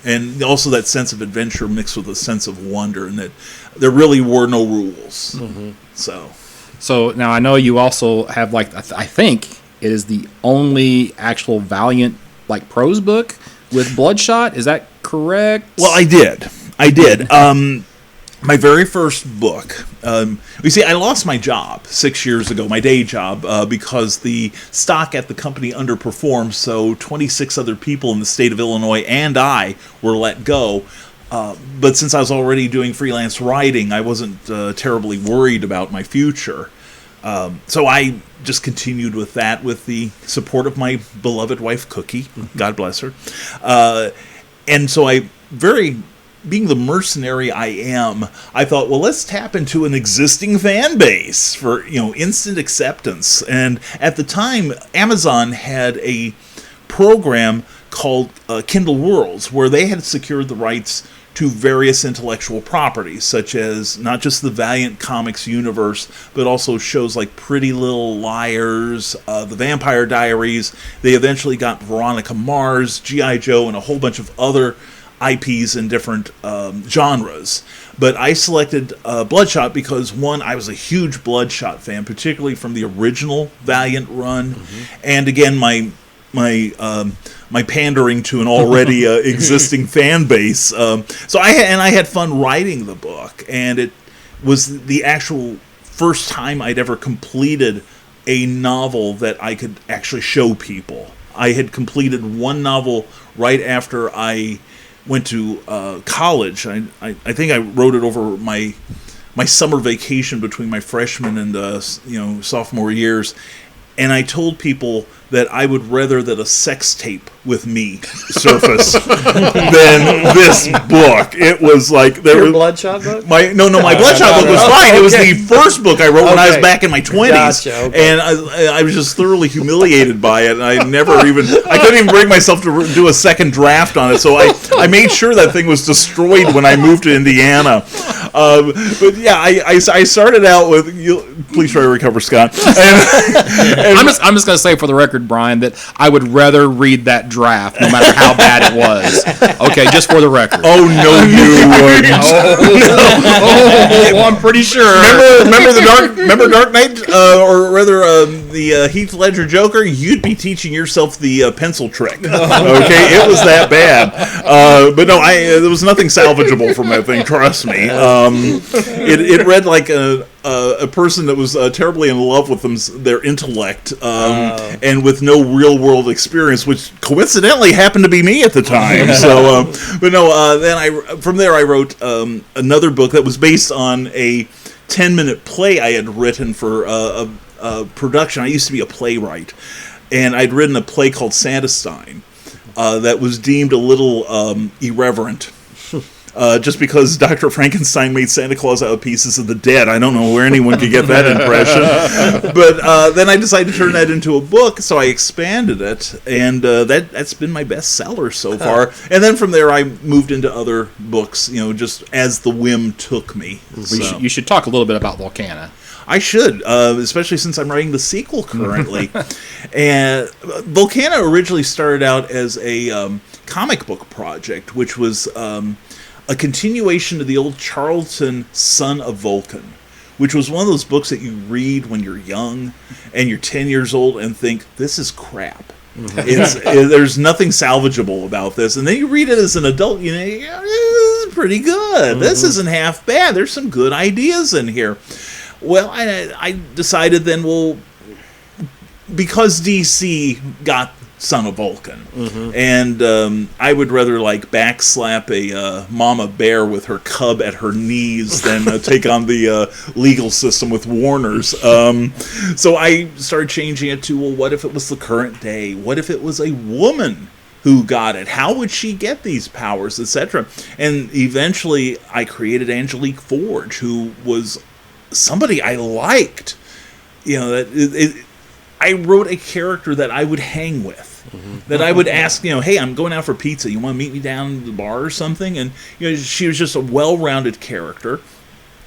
C: And also that sense of adventure mixed with a sense of wonder, and that there really were no rules. So
D: now I know you also have, like, I think it is the only actual Valiant prose book with Bloodshot. Is that correct?
C: Well, I did. My very first book. You see, I lost my job 6 years ago, my day job, because the stock at the company underperformed. So 26 other people in the state of Illinois and I were let go. But since I was already doing freelance writing, I wasn't terribly worried about my future. So I just continued with that with the support of my beloved wife, Cookie. God bless her. And so being the mercenary I am, I thought, well, let's tap into an existing fan base for, instant acceptance. And at the time, Amazon had a program called Kindle Worlds, where they had secured the rights to various intellectual properties, such as not just the Valiant Comics universe, but also shows like Pretty Little Liars, The Vampire Diaries. They eventually got Veronica Mars, G.I. Joe, and a whole bunch of other IPs in different genres. But I selected Bloodshot because, one, I was a huge Bloodshot fan, particularly from the original Valiant run, and again, my pandering to an already existing fan base. So I had fun writing the book, and it was the actual first time I'd ever completed a novel that I could actually show people. I had completed one novel right after I went to college. I think I wrote it over my summer vacation between my freshman and sophomore years, and I told people that I would rather that a sex tape with me surface than this book. It was like
B: Your Bloodshot book?
C: My Bloodshot book was fine. It was the first book I wrote when I was back in my 20s,
B: Gotcha, okay.
C: and I was just thoroughly humiliated by it. And I couldn't even bring myself to do a second draft on it. So I made sure that thing was destroyed when I moved to Indiana. But yeah, I started out with. Please try to recover, Scott. And
D: I'm just going to say for the record, Brian, that I would rather read that draft no matter how bad it was. Okay, just for the record.
C: Oh no, you wouldn't.
D: Oh, I'm pretty sure.
C: Remember Dark Knight, or rather the Heath Ledger Joker? You'd be teaching yourself the pencil trick. Okay, it was that bad. But no, there was nothing salvageable from that thing. Trust me. It read like a person that was terribly in love with their intellect, and with no real world experience, which coincidentally happened to be me at the time. So, but no. Then from there I wrote another book that was based on a 10-minute play I had written for a production. I used to be a playwright, and I'd written a play called Santestein that was deemed a little irreverent. Just because Dr. Frankenstein made Santa Claus out of pieces of the dead. I don't know where anyone could get that impression. But then I decided to turn that into a book, so I expanded it, and that's been my bestseller so far. And then from there I moved into other books, just as the whim took me.
D: You should talk a little bit about Volcana.
C: I should, especially since I'm writing the sequel currently. And Volcana originally started out as a comic book project, which was a continuation of the old Charlton Son of Vulcan, which was one of those books that you read when you're young and you're 10 years old and think, this is crap. There's nothing salvageable about this. And then you read it as an adult, this is pretty good. This isn't half bad. There's some good ideas in here. Well, I decided then, because DC got Son of Vulcan, and I would rather backslap a mama bear with her cub at her knees than take on the legal system with Warner's. So I started changing it to, what if it was the current day? What if it was a woman who got it? How would she get these powers, etc.? And eventually I created Angelique Forge, who was somebody I liked. I wrote a character that I would hang with. That I would ask, hey, I'm going out for pizza. You want to meet me down at the bar or something? And she was just a well-rounded character,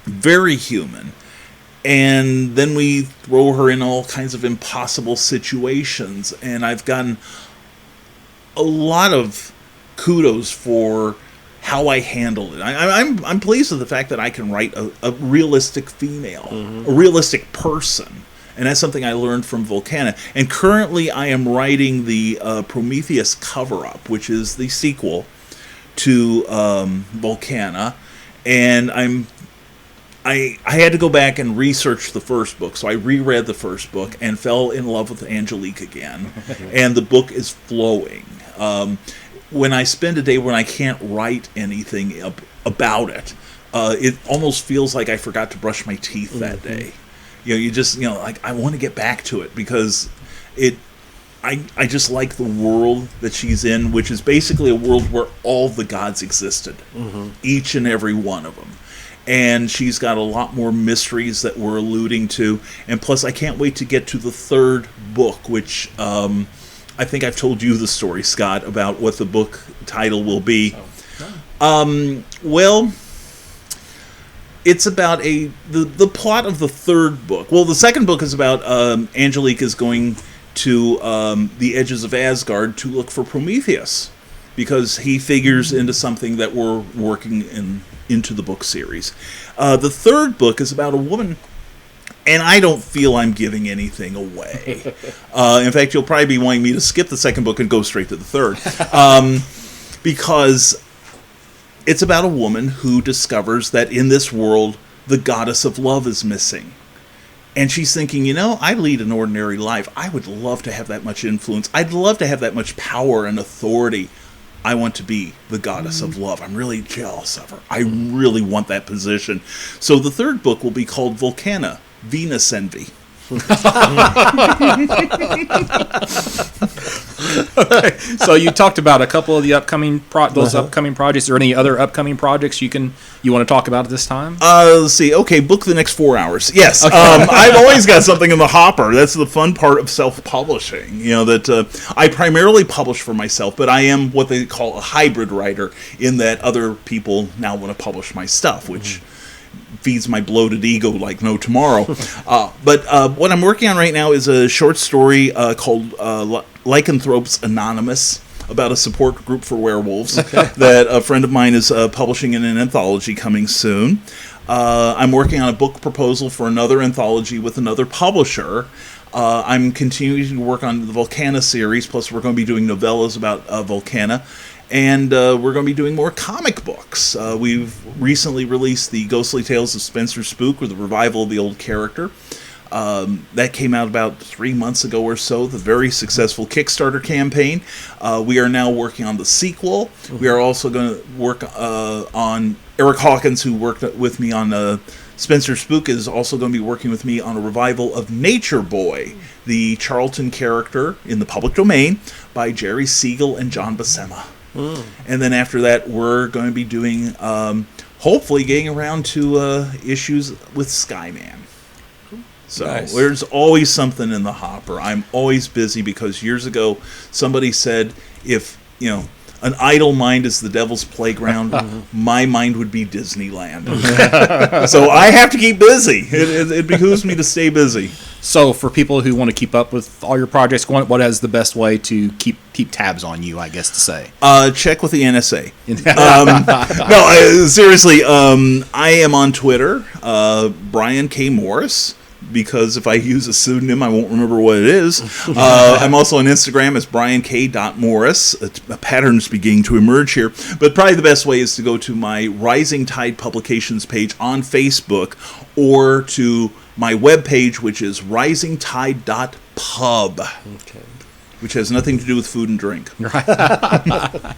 C: very human. And then we throw her in all kinds of impossible situations. And I've gotten a lot of kudos for how I handled it. I'm pleased with the fact that I can write a realistic female, a realistic person. And that's something I learned from Volcana. And currently I am writing the Prometheus cover-up, which is the sequel to Volcana. And I had to go back and research the first book. So I reread the first book and fell in love with Angelique again. And the book is flowing. When I spend a day when I can't write anything about it, it almost feels like I forgot to brush my teeth that day. You just, I want to get back to it because I just like the world that she's in, which is basically a world where all the gods existed, each and every one of them. And she's got a lot more mysteries that we're alluding to. And plus, I can't wait to get to the third book, which I think I've told you the story, Scott, about what the book title will be. Well, it's about the plot of the third book. Well, the second book is about Angelique is going to the edges of Asgard to look for Prometheus. because he figures into something that we're working into the book series. The third book is about a woman, and I don't feel I'm giving anything away. In fact, you'll probably be wanting me to skip the second book and go straight to the third. Because it's about a woman who discovers that in this world, the goddess of love is missing. And she's thinking, I lead an ordinary life. I would love to have that much influence. I'd love to have that much power and authority. I want to be the goddess of love. I'm really jealous of her. I really want that position. So the third book will be called Volcana, Venus Envy.
D: Okay. So you talked about a couple of the upcoming upcoming projects. Or any other upcoming projects you want to talk about at this time?
C: Let's see. Okay, book the next 4 hours. Yes. Okay. I've always got something in the hopper. That's the fun part of self-publishing. That I primarily publish for myself, but I am what they call a hybrid writer, in that other people now want to publish my stuff, which feeds my bloated ego like no tomorrow. But what I'm working on right now is a short story called Lycanthropes Anonymous, about a support group for werewolves that a friend of mine is publishing in an anthology coming soon. I'm working on a book proposal for another anthology with another publisher. I'm continuing to work on the Volcana series, plus we're going to be doing novellas about Volcana. And we're going to be doing more comic books. We've recently released the Ghostly Tales of Spencer Spook, with a revival of the old character. That came out about 3 months ago or so, the very successful Kickstarter campaign. We are now working on the sequel. We are also going to work on Eric Hawkins, who worked with me on Spencer Spook, is also going to be working with me on a revival of Nature Boy, the Charlton character in the public domain, by Jerry Siegel and John Buscema. And then after that, we're going to be doing, hopefully getting around to issues with Skyman. So nice. There's always something in the hopper. I'm always busy, because years ago somebody said, if an idle mind is the devil's playground, my mind would be Disneyland. So I have to keep busy. It behooves me to stay busy.
D: So for people who want to keep up with all your projects, what is the best way to keep tabs on you, I guess to say?
C: Check with the NSA. Seriously, I am on Twitter, Brian K. Morris, because if I use a pseudonym, I won't remember what it is. I'm also on Instagram as briank.morris. A pattern's beginning to emerge here. But probably the best way is to go to my Rising Tide Publications page on Facebook, or to my webpage, which is risingtide.pub, which has nothing to do with food and drink.
D: Right.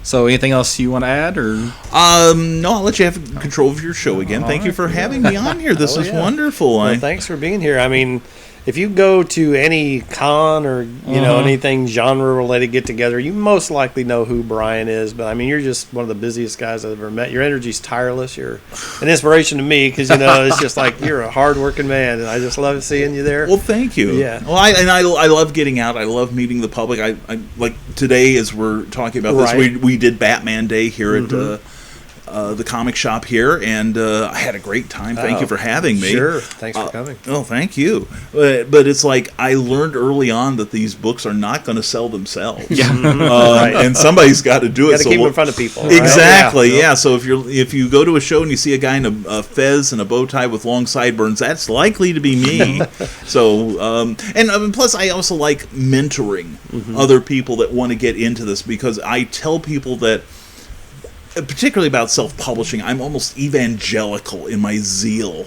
D: So anything else you want to add? Or
C: no, I'll let you have control of your show again. Thank you for having me on here. This is wonderful.
B: Well, thanks for being here. I mean, if you go to any con or anything genre related get together, you most likely know who Brian is. But I mean, you're just one of the busiest guys I've ever met. Your energy's tireless. You're an inspiration to me, because it's just like you're a hardworking man, and I just love seeing you there.
C: Well, thank you.
B: Yeah.
C: Well, I love getting out. I love meeting the public. I like today, as we're talking about this, we did Batman Day here at the comic shop here, and I had a great time. Thank you for having me.
B: Sure. Thanks for coming.
C: Oh, thank you. But it's like, I learned early on that these books are not going to sell themselves.
B: Yeah.
C: And somebody's got to do it.
B: Got to keep them in front of people. Right?
C: Exactly. Yeah. So if you go to a show and you see a guy in a fez and a bow tie with long sideburns, that's likely to be me. So and plus, I also like mentoring other people that want to get into this, because I tell people that, particularly about self-publishing, I'm almost evangelical in my zeal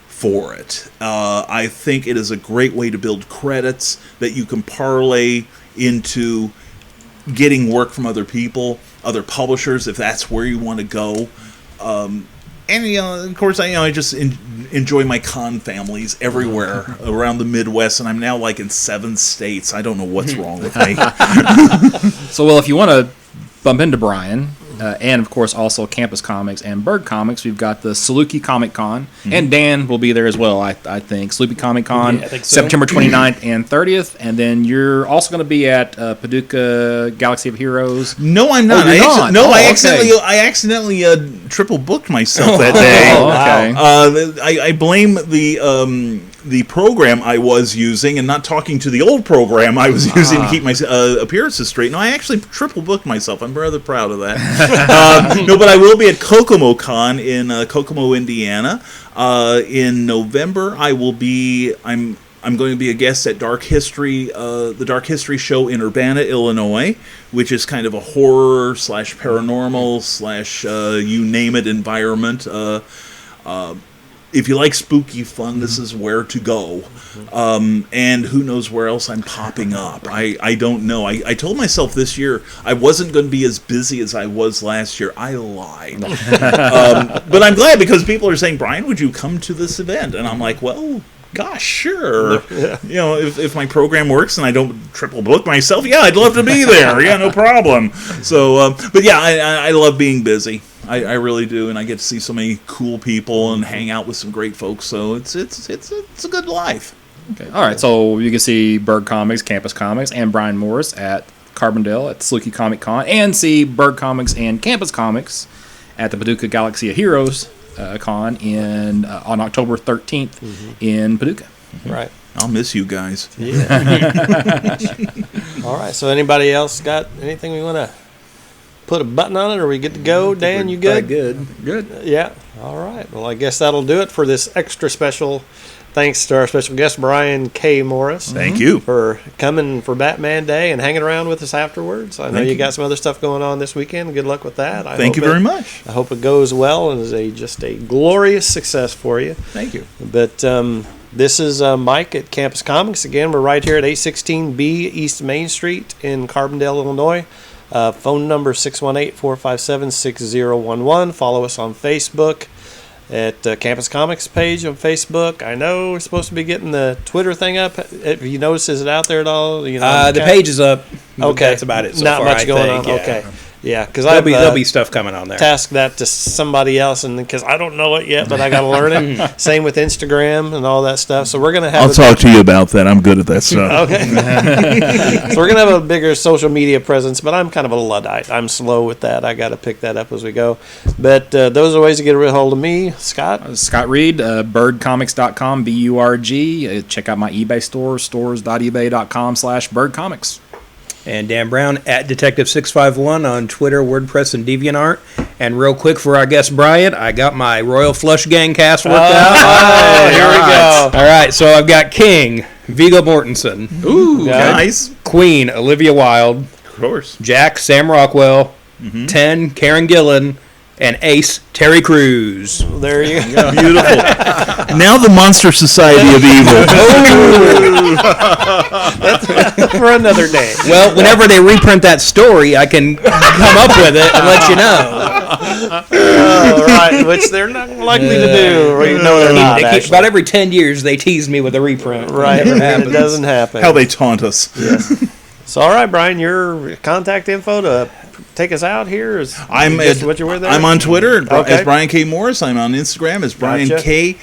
C: for it. I think it is a great way to build credits that you can parlay into getting work from other people, other publishers, if that's where you want to go. And of course, I just enjoy my con families everywhere around the Midwest, and I'm now like in 7 states. I don't know what's wrong with me.
D: So, well, if you want to bump into Brian, and of course also Campus Comics and Bird Comics, we've got the Saluki Comic Con, and Dan will be there as well, I think. Saluki Comic Con, so. September 29th and 30th, and then you're also going to be at Paducah Galaxy of Heroes.
C: No, I'm not. I accidentally triple booked myself that day.
D: Okay.
C: I blame the the program I was using and not talking to the old program I was using to keep my appearances straight. No, I actually triple booked myself. I'm rather proud of that. No, but I will be at Kokomo Con in Kokomo, Indiana. In November, I'm going to be a guest at Dark History, the Dark History show in Urbana, Illinois, which is kind of a horror / paranormal / you name it environment. If you like spooky fun, this is where to go. And who knows where else I'm popping up. I don't know. I told myself this year I wasn't going to be as busy as I was last year. I lied. But I'm glad because people are saying, Brian, would you come to this event? And I'm like, well, gosh, sure. Yeah. You know, if my program works and I don't triple book myself, yeah, I'd love to be there. Yeah, no problem. So, but yeah, I love being busy. I really do, and I get to see so many cool people and hang out with some great folks. So it's a good life.
D: Okay. All right. So you can see Berg Comics, Campus Comics, and Brian Morris at Carbondale at Saluki Comic Con, and see Berg Comics and Campus Comics at the Paducah Galaxy of Heroes Con on October 13th in Paducah.
B: Right.
C: I'll miss you guys.
B: Yeah. All right. So anybody else got anything we want to put a button on it, or are we good to go? Dan, you good?
D: Good.
B: Yeah. All right. Well, I guess that'll do it for this extra special. Thanks to our special guest, Brian K. Morris.
C: Thank you
B: for coming for Batman Day and hanging around with us afterwards. I know you got some other stuff going on this weekend. Good luck with that.
C: Thank you very much.
B: I hope it goes well and is just a glorious success for you.
C: Thank you.
B: But this is Mike at Campus Comics. Again, we're right here at 816B East Main Street in Carbondale, Illinois. Phone number 618-457-6011. Follow us on Facebook at Campus Comics page on Facebook. I know we're supposed to be getting the Twitter thing up. Have you noticed, is it out there at all? You know,
E: the page is up.
B: Okay.
E: That's about it so
B: Not
E: far,
B: much
E: I
B: going
E: think.
B: on.
E: Yeah.
B: Okay. Yeah, because
E: There'll be stuff coming on there.
B: Task that to somebody else, and because I don't know it yet, but I got to learn it. Same with Instagram and all that stuff. So we're gonna have.
C: I'll talk to you about that. I'm good at that stuff.
B: Okay. So we're gonna have a bigger social media presence, but I'm kind of a Luddite. I'm slow with that. I got to pick that up as we go. But those are ways to get a hold of me, Scott.
D: Scott Reed, birdcomics.com, BURG. Check out my eBay store, stores.ebay.com/birdcomics.
E: And Dan Brown at Detective651 on Twitter, WordPress, and DeviantArt. And real quick for our guest Brian, I got my Royal Flush Gang cast worked out.
B: Oh, here we go.
E: All right, so I've got King, Viggo Mortensen.
C: Ooh, nice.
E: Queen, Olivia Wilde.
C: Of course.
E: Jack, Sam Rockwell. 10, Karen Gillan. And Ace, Terry Crews.
B: There you go.
C: Beautiful. Now the Monster Society of Evil.
B: For another day.
E: Well, whenever they reprint that story, I can come up with it and let you know.
B: All right, which they're not likely to do. Or you know they're not.
E: They keep, about every 10 years, they tease me with a reprint.
B: Right, it doesn't happen.
C: How they taunt us.
B: Yes. So, all right, Brian, your contact info to take us out here is what you were there?
C: I'm on Twitter
B: Okay.
C: as Brian K. Morris. I'm on Instagram as Brian
B: Gotcha.
C: K.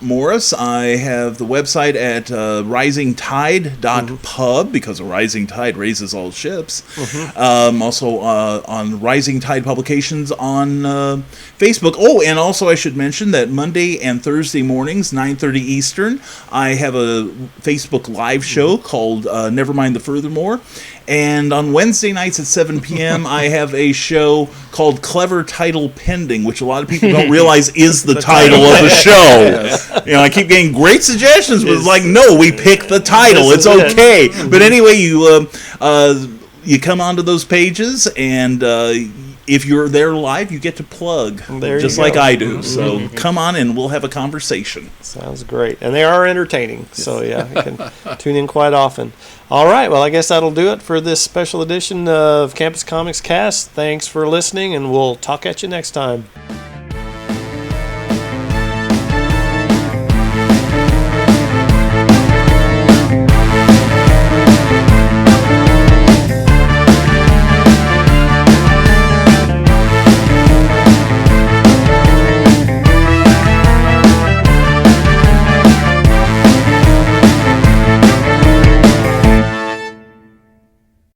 C: Morris. I have the website at risingtide.pub because a rising tide raises all ships. Also on Rising Tide Publications on Facebook. Oh, and also I should mention that Monday and Thursday mornings, 9:30 Eastern, I have a Facebook live show called Nevermind the Furthermore. And on Wednesday nights at 7 p.m., I have a show called Clever Title Pending, which a lot of people don't realize is the title of the show. Yes. You know, I keep getting great suggestions, but it's like, no, we pick the title. It's okay. But anyway, you come onto those pages, and if you're there live, you get to plug, just like I do. So come on and we'll have a conversation.
B: Sounds great. And they are entertaining. So, yeah, you can tune in quite often. All right. Well, I guess that'll do it for this special edition of Campus Comics Cast. Thanks for listening, and we'll talk at you next time.